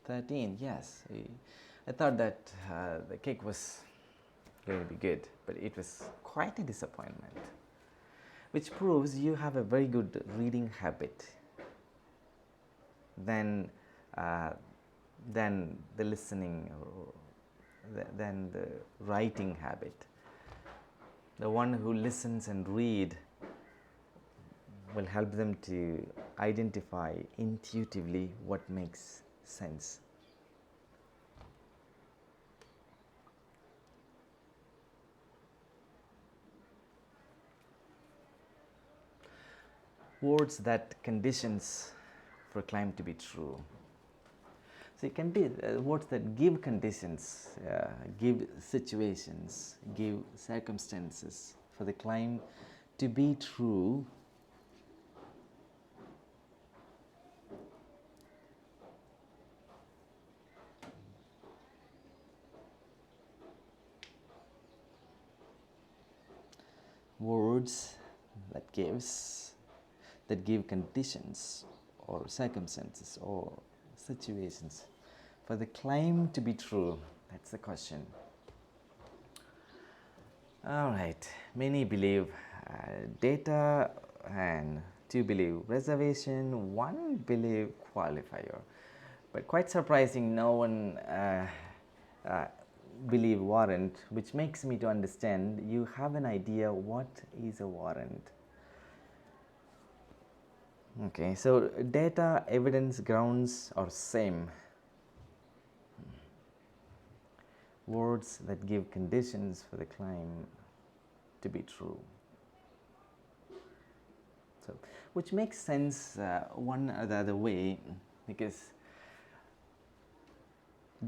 13, yes. I thought that the cake was going to be good, but it was quite a disappointment, which proves you have a very good reading habit than the listening or than the writing habit. The one who listens and read will help them to identify intuitively what makes sense. Words that conditions proclaim to be true. So it can be words that give conditions, give situations, give circumstances for the claim to be true. Words that give conditions or circumstances or situations for the claim to be true. That's the question. All right, many believe data, and 2 believe reservation, 1 believe qualifier. But quite surprising, no one believe warrant, which makes me to understand you have an idea what is a warrant. Okay, so data, evidence, grounds are same. Words that give conditions for the claim to be true. So, which makes sense one or the other way, because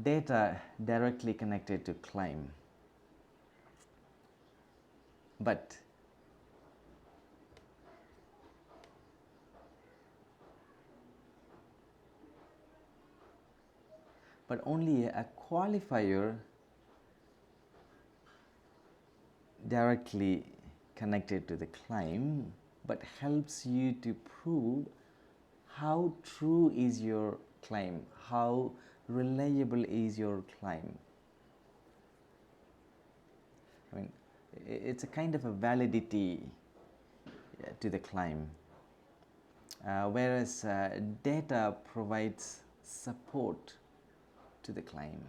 data directly connected to claim, but only a qualifier directly connected to the claim, but helps you to prove how true is your claim, how reliable is your claim. I mean, it's a kind of a validity to the claim, whereas data provides support to the claim.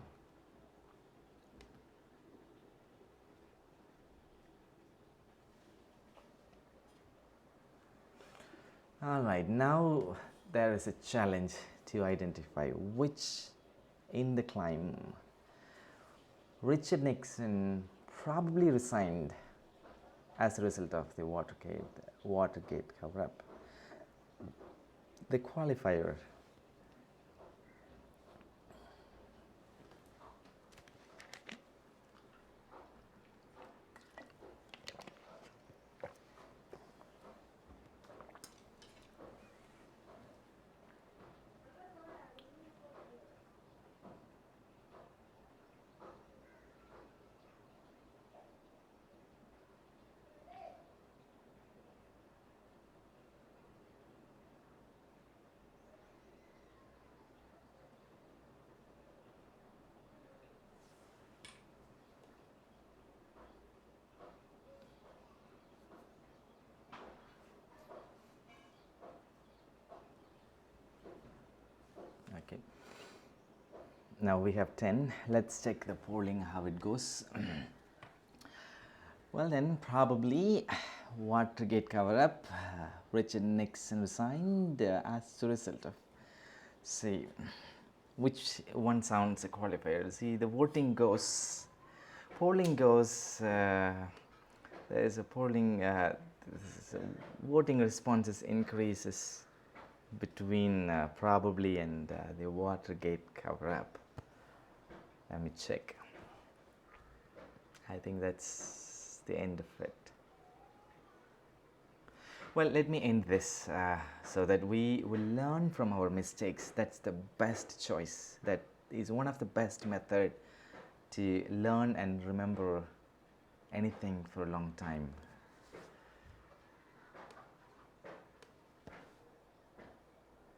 All right, now there is a challenge to identify which in the claim Richard Nixon probably resigned as a result of the Watergate cover-up. The qualifier. Okay. Now we have 10. Let's check the polling how it goes. Well, then probably Watergate cover-up. Richard Nixon resigned as a result of. See, which one sounds a qualifier? See, the polling goes. There is a polling. Voting responses increases between probably and the Watergate cover-up. Let me check. I think that's the end of it. Well, let me end this so that we will learn from our mistakes. That's the best choice. That is one of the best method to learn and remember anything for a long time.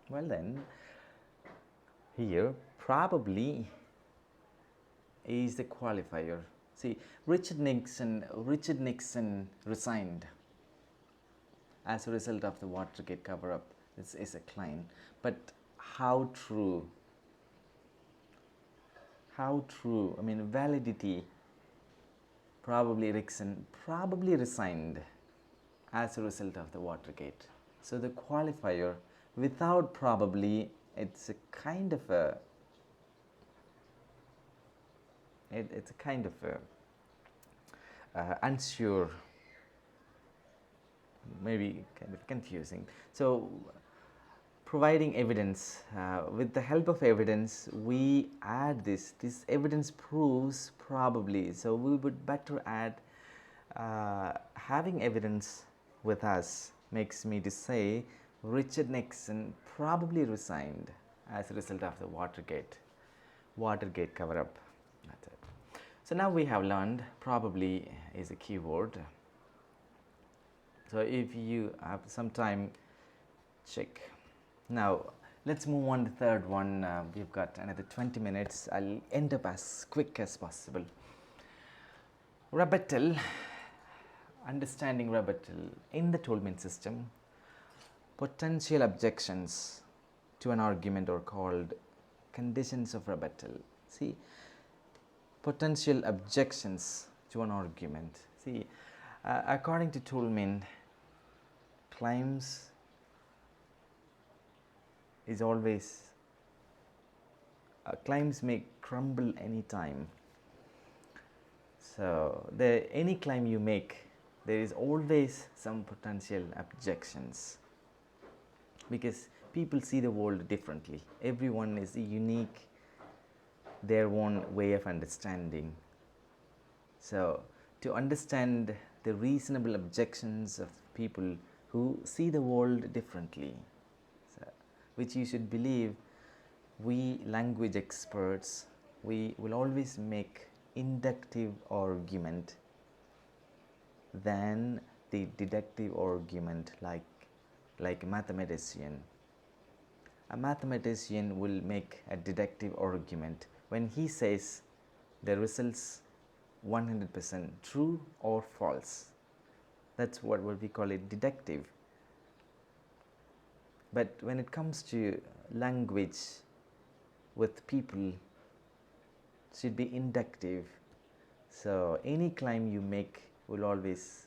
Well then, here probably is the qualifier. See, Richard Nixon resigned as a result of the Watergate cover-up. This is a claim, but how true? How true? I mean, validity. Probably Nixon probably resigned as a result of the Watergate. So the qualifier without probably, it's a kind of a it's a kind of a unsure, maybe kind of confusing. So providing evidence, with the help of evidence we add this evidence proves probably, so we would better add having evidence with us makes me to say Richard Nixon probably resigned as a result of the Watergate cover-up. That's it. So now we have learned probably is a keyword. So if you have some time, check. Now let's move on to the third one. We've got another 20 minutes. I'll end up as quick as possible. Rebuttal, understanding rebuttal in the Toulmin system. Potential objections to an argument are called conditions of rebuttal. See, potential objections to an argument. See, according to Toulmin, claims is always claims may crumble anytime. So any claim you make, there is always some potential objections, because people see the world differently. Everyone is unique, their own way of understanding. So to understand the reasonable objections of people who see the world differently, so, which you should believe, we language experts, we will always make inductive argument than the deductive argument, like a mathematician. A mathematician will make a deductive argument when he says the results 100% true or false. That's what we call it, deductive. But when it comes to language with people, it should be inductive. So any claim you make will always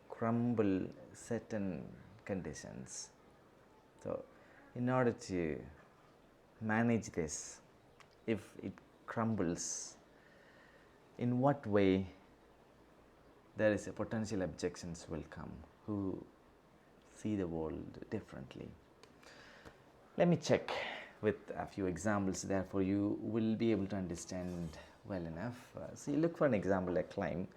crumble certain conditions. So in order to manage this, if it crumbles, in what way there is a potential objections will come who see the world differently. Let me check with a few examples, therefore you will be able to understand well enough. See, look for an example, a claim: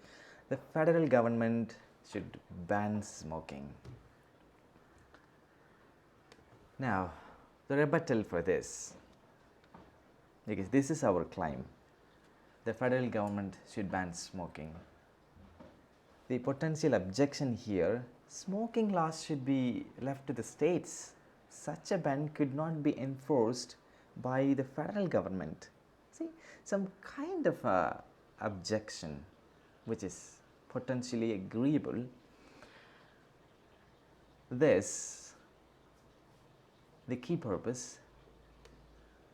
the federal government should ban smoking. Now the rebuttal for this, because this is our claim, the federal government should ban smoking. The potential objection here, smoking laws should be left to the states. Such a ban could not be enforced by the federal government. See, some kind of a objection which is potentially agreeable. This, the key purpose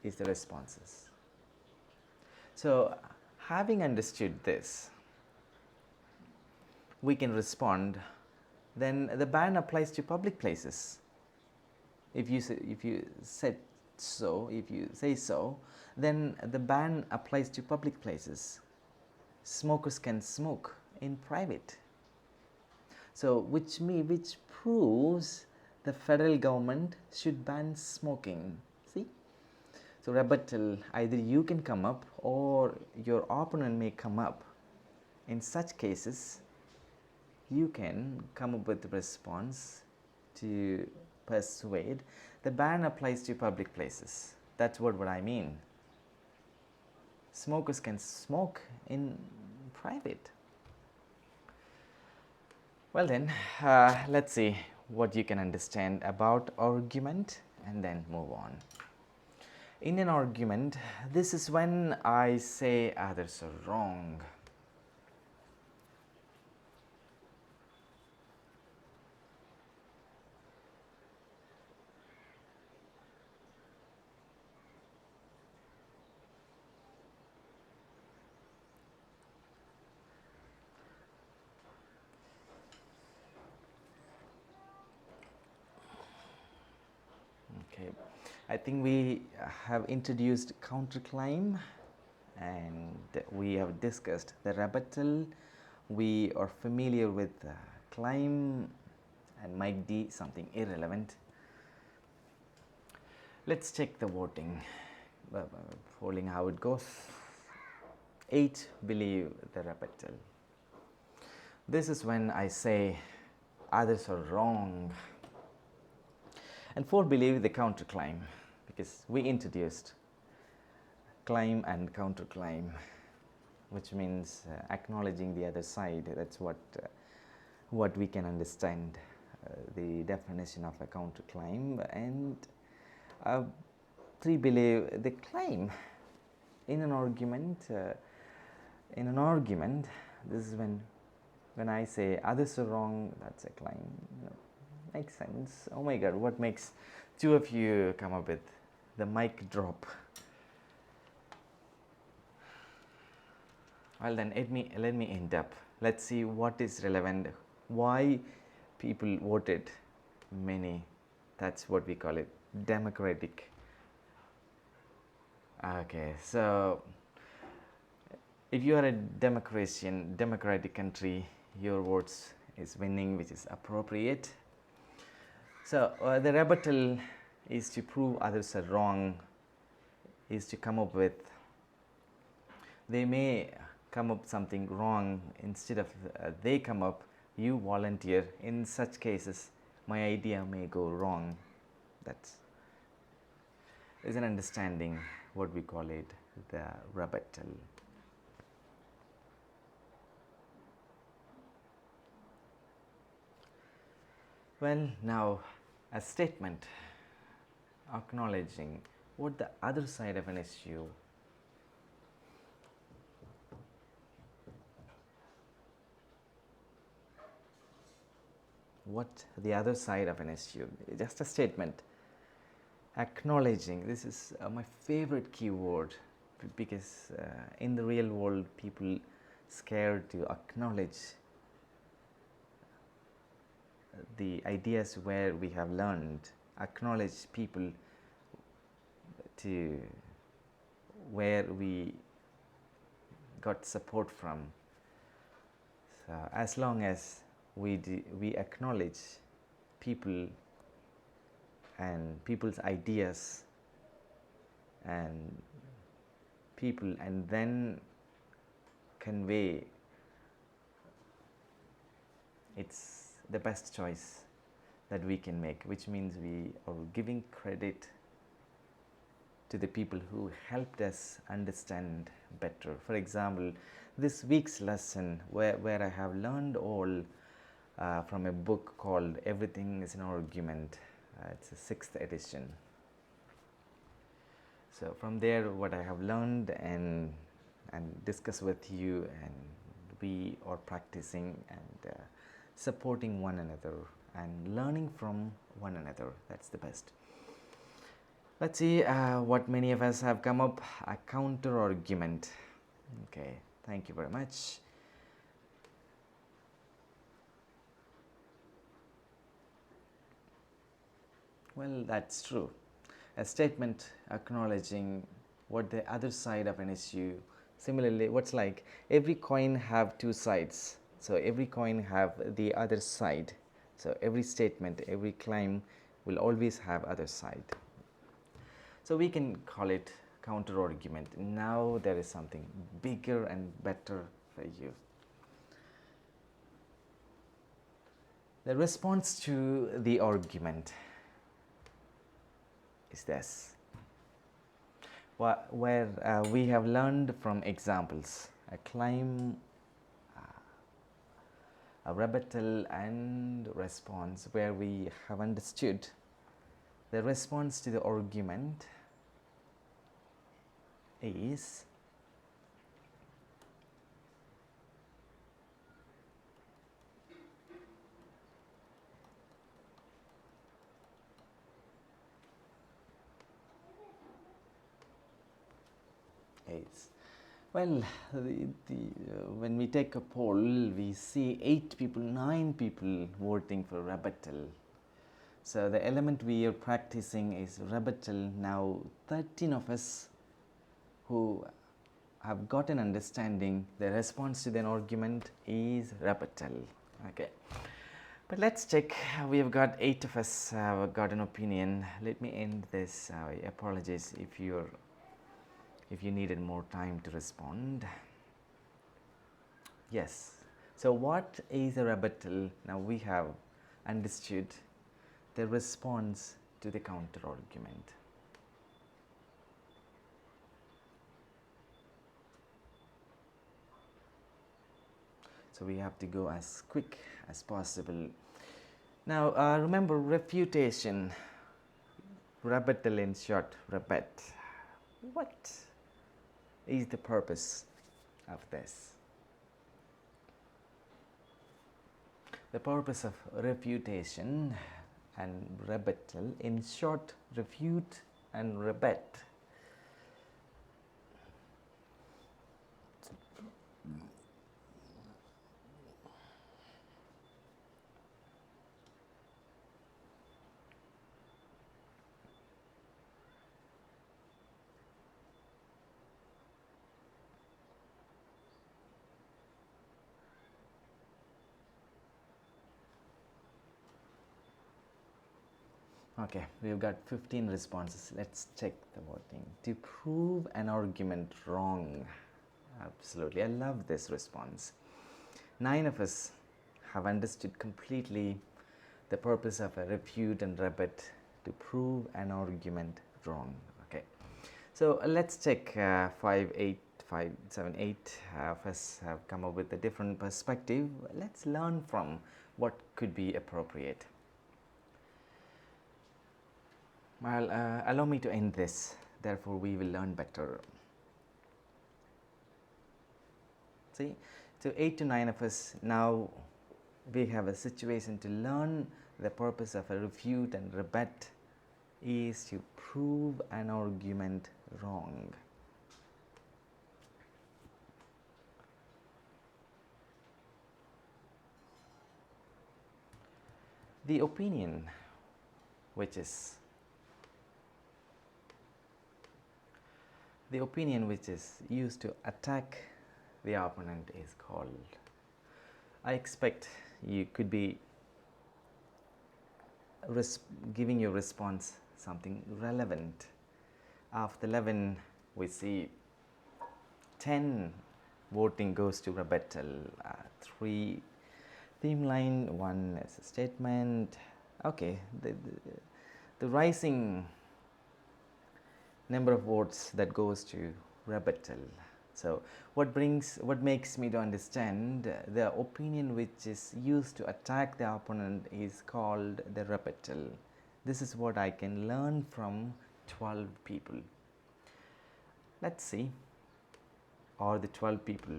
is the responses. So having understood this, we can respond then the ban applies to public places. If you say so, then the ban applies to public places. Smokers can smoke in private. So which proves the federal government should ban smoking. See? So rebuttal, either you can come up or your opponent may come up. In such cases, you can come up with a response to persuade the ban applies to public places. That's what I mean. Smokers can smoke in private. Well then, let's see what you can understand about argument and then move on. In an argument, this is when I say others are wrong. Okay, I think we have introduced counterclaim and we have discussed the rebuttal. We are familiar with claim and might be something irrelevant. Let's check the voting, polling how it goes. 8 believe the rebuttal. This is when I say others are wrong. And 4 believe the counterclaim, because we introduced claim and counterclaim, which means acknowledging the other side. That's what we can understand the definition of a counterclaim. And 3 believe the claim. In an argument, this is when I say others are wrong, that's a claim. Makes sense. Oh my God, what makes 2 of you come up with the mic drop? Well then, let me end up. Let's see what is relevant. Why people voted many. That's what we call it, democratic. Okay, so if you are a democratic country, your votes is winning, which is appropriate. So the rebuttal is to prove others are wrong, is to come up with, they may come up something wrong. Instead of they come up, you volunteer. In such cases, my idea may go wrong. That is an understanding, what we call it, the rebuttal. Well, now a statement acknowledging what the other side of an issue. What the other side of an issue, just a statement. Acknowledging, this is my favorite keyword, because in the real world people scared to acknowledge the ideas where we have learned, acknowledge people to where we got support from. So as long as we acknowledge people and people's ideas and people, and then convey, it's the best choice that we can make, which means we are giving credit to the people who helped us understand better. For example, this week's lesson where I have learned all from a book called Everything is an Argument. It's a 6th edition. So from there, what I have learned and discuss with you, and we are practicing and supporting one another and learning from one another. That's the best. Let's see what many of us have come up, a counter argument. Okay, thank you very much. Well, that's true. A statement acknowledging what the other side of an issue. Similarly, what's like every coin have two sides. So every coin have the other side. So every statement, every claim will always have other side. So we can call it counter argument. Now there is something bigger and better for you. The response to the argument is this, where we have learned from examples a claim, a rebuttal, and response, where we have understood the response to the argument is well, when we take a poll, we see 8 people, 9 people voting for rebuttal. So the element we are practicing is rebuttal. Now 13 of us who have got an understanding, the response to the argument is rebuttal. Okay. But let's check. We have got 8 of us have got an opinion. Let me end this. I apologize if you needed more time to respond. Yes. So what is a rebuttal? Now we have understood the response to the counter argument. So we have to go as quick as possible. Now remember, refutation, rebuttal in short, rebut. What is the purpose of this? The purpose of refutation and rebuttal, in short, refute and rebut. Okay, we've got 15 responses. Let's check the voting. To prove an argument wrong. Absolutely, I love this response. 9 of us have understood completely the purpose of a refute and rebut, to prove an argument wrong. Okay, so let's check 5, 8, 5, 7, 8 of us have come up with a different perspective. Let's learn from what could be appropriate. Well, allow me to end this, therefore we will learn better. See, so 8 to 9 of us, now we have a situation to learn the purpose of a refute and rebut is to prove an argument wrong. The opinion which is used to attack the opponent is called, I expect you could be giving your response something relevant. After 11, we see 10 voting goes to rebuttal, 3 theme line, 1 as a statement. Okay, the rising number of votes that goes to rebuttal. So what makes me to understand the opinion which is used to attack the opponent is called the rebuttal. This is what I can learn from 12 people. Let's see, are the 12 people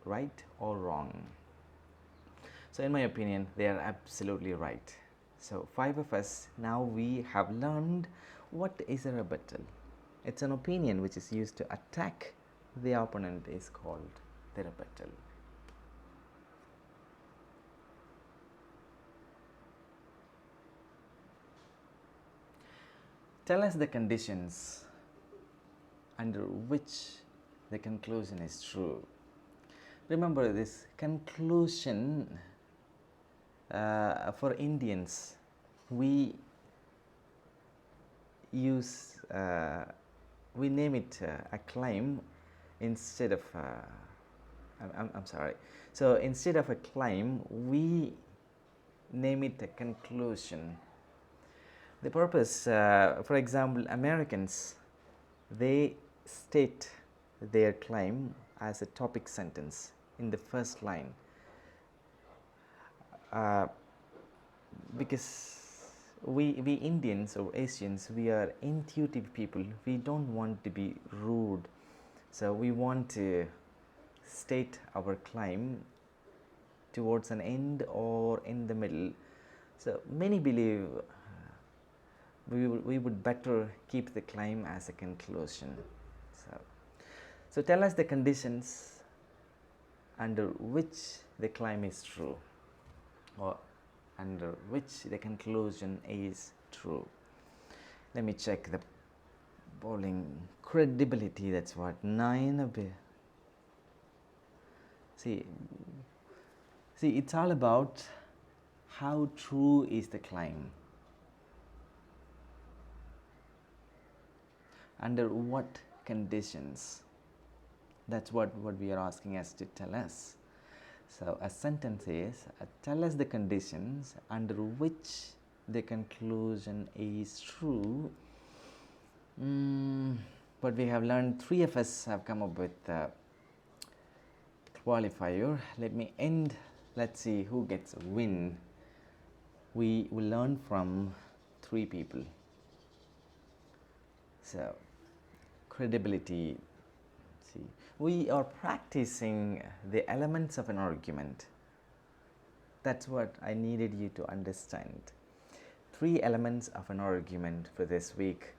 right or wrong? So in my opinion, they are absolutely right. So 5 of us, now we have learned what is a rebuttal. It's an opinion which is used to attack the opponent is called the rebuttal. Tell us the conditions under which the conclusion is true. Remember this conclusion, for Indians, we use, we name it a claim instead of, I'm sorry. So instead of a claim, we name it a conclusion. The purpose, for example, Americans, they state their claim as a topic sentence in the first line, because we Indians or Asians, we are intuitive people. We don't want to be rude, so we want to state our claim towards an end or in the middle. So many believe we would better keep the claim as a conclusion. So tell us the conditions under which the claim is true, or under which the conclusion is true. Let me check the polling credibility. That's what 9 a bit. See, it's all about how true is the claim, under what conditions. That's what we are asking us to tell us. So a sentence is, tell us the conditions under which the conclusion is true. But we have learned, 3 of us have come up with qualifier. Let me end. Let's see who gets a win. We will learn from 3 people. So credibility. See, we are practicing the elements of an argument. That's what I needed you to understand. 3 elements of an argument for this week: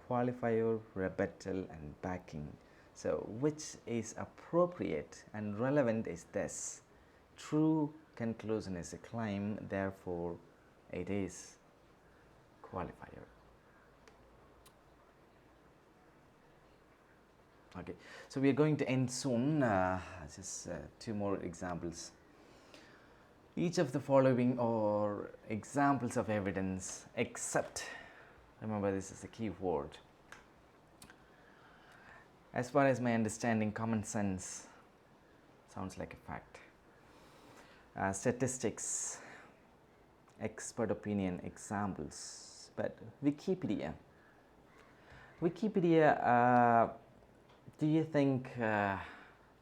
qualifier, rebuttal, and backing. So which is appropriate and relevant is this: true conclusion is a claim, therefore it is qualifier. Okay, so we are going to end soon. Just 2 more examples. Each of the following are examples of evidence except, remember this is a key word, as far as my understanding, common sense sounds like a fact, statistics, expert opinion, examples. But Wikipedia, do you think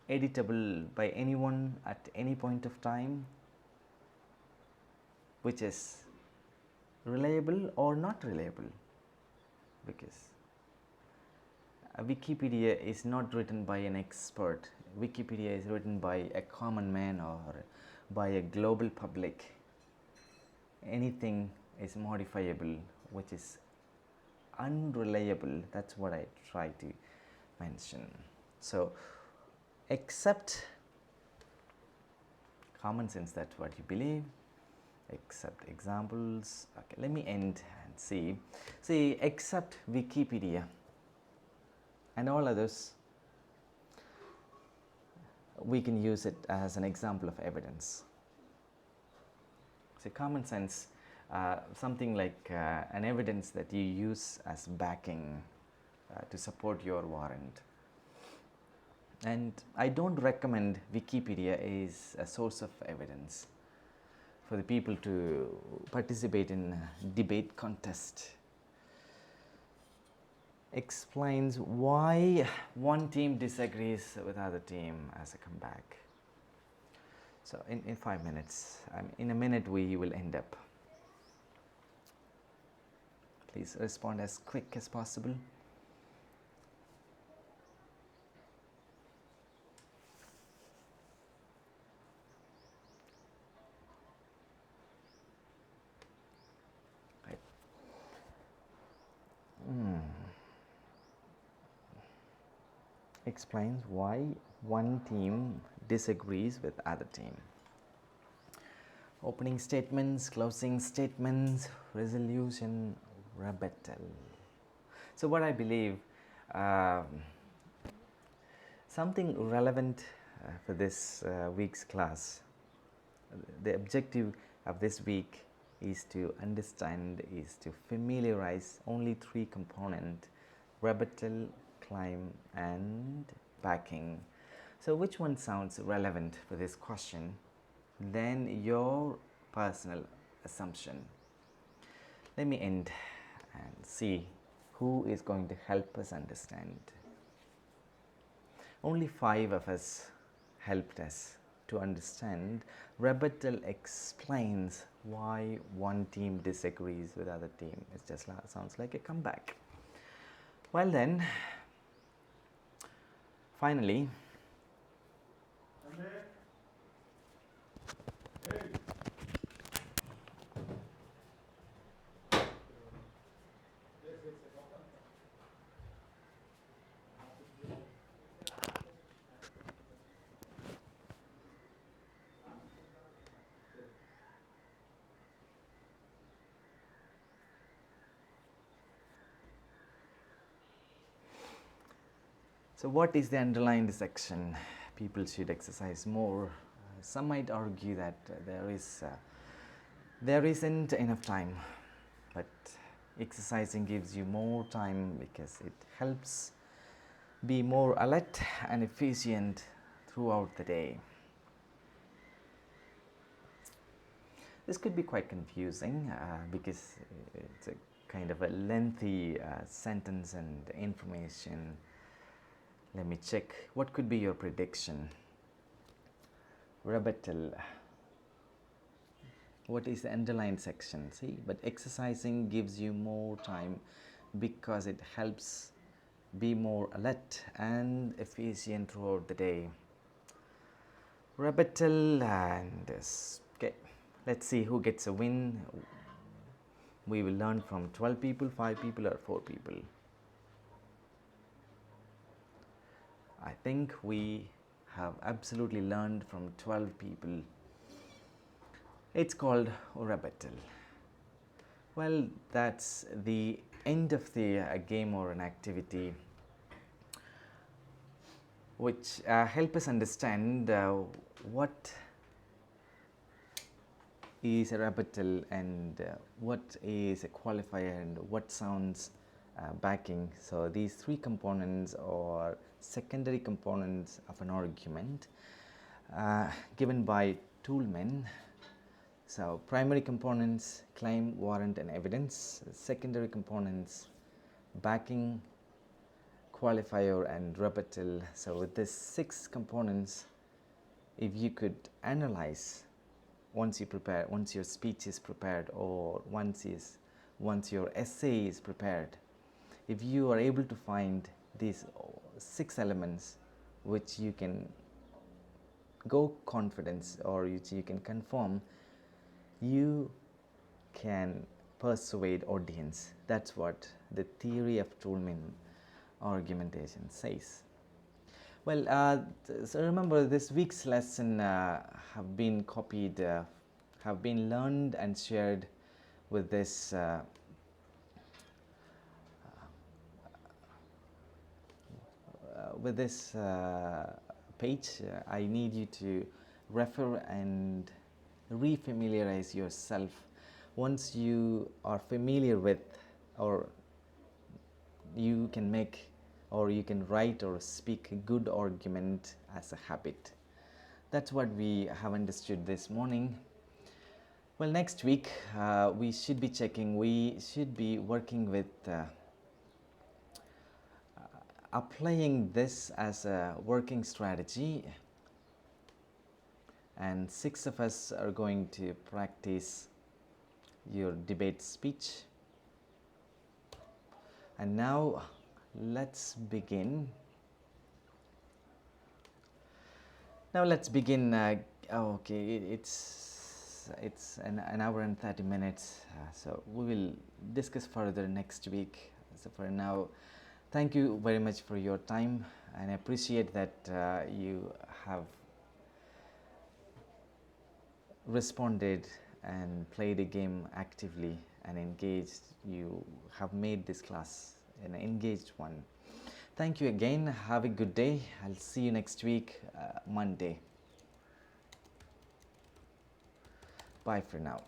editable by anyone at any point of time, which is reliable or not reliable? Because Wikipedia is not written by an expert. Wikipedia is written by a common man or by a global public. Anything is modifiable, which is unreliable. That's what I try to mention. So except common sense, that's what you believe. Except examples. Okay, let me end and see. Except Wikipedia and all others, we can use it as an example of evidence. So common sense, something like an evidence that you use as backing to support your warrant. And I don't recommend Wikipedia is a source of evidence for the people to participate in a debate contest. Explains why one team disagrees with other team as a comeback. So in 5 minutes, in a minute we will end up. Please respond as quick as possible. Explains why one team disagrees with other team. Opening statements, closing statements, resolution, rebuttal. So what I believe, um, something relevant for this week's class. The objective of this week is to understand, is to familiarize only three components: rebuttal, climb, and backing. So which one sounds relevant for this question? Then your personal assumption. Let me end and see who is going to help us understand. Only 5 of us helped us to understand. Rebuttal explains why one team disagrees with other team. It just sounds like a comeback. Well then, finally, so what is the underlying section? People should exercise more. Some might argue that there isn't enough time, but exercising gives you more time because it helps be more alert and efficient throughout the day. This could be quite confusing because it's a kind of a lengthy sentence and information. Let me check. What could be your prediction? Rebuttal. What is the underlined section? See, but exercising gives you more time because it helps be more alert and efficient throughout the day. Rebuttal and okay, let's see who gets a win. We will learn from 12 people, 5 people, or 4 people. I think we have absolutely learned from 12 people. It's called rebuttal. Well, that's the end of the game or an activity which help us understand what is a rebuttal and what is a qualifier and what sounds backing. So these 3 components are secondary components of an argument given by Toulmin. So primary components: claim, warrant, and evidence. Secondary components: backing, qualifier, and rebuttal. So with these 6 components, if you could analyze once your speech is prepared, or once your essay is prepared, if you are able to find these 6 elements which you can go confidence or which you can confirm, you can persuade audience. That's what the theory of Toulmin argumentation says. Well, so remember, this week's lesson have been copied, have been learned and shared with this page. I need you to refer and refamiliarize yourself. Once you are familiar with, or you can make, or you can write or speak a good argument as a habit. That's what we have understood this morning. Well, next week we should be working with applying this as a working strategy, and 6 of us are going to practice your debate speech. And now let's begin. Okay, it's an hour and 30 minutes, so we will discuss further next week. So for now, thank you very much for your time, and I appreciate that you have responded and played a game actively and engaged. You have made this class an engaged one. Thank you again. Have a good day. I'll see you next week, Monday. Bye for now.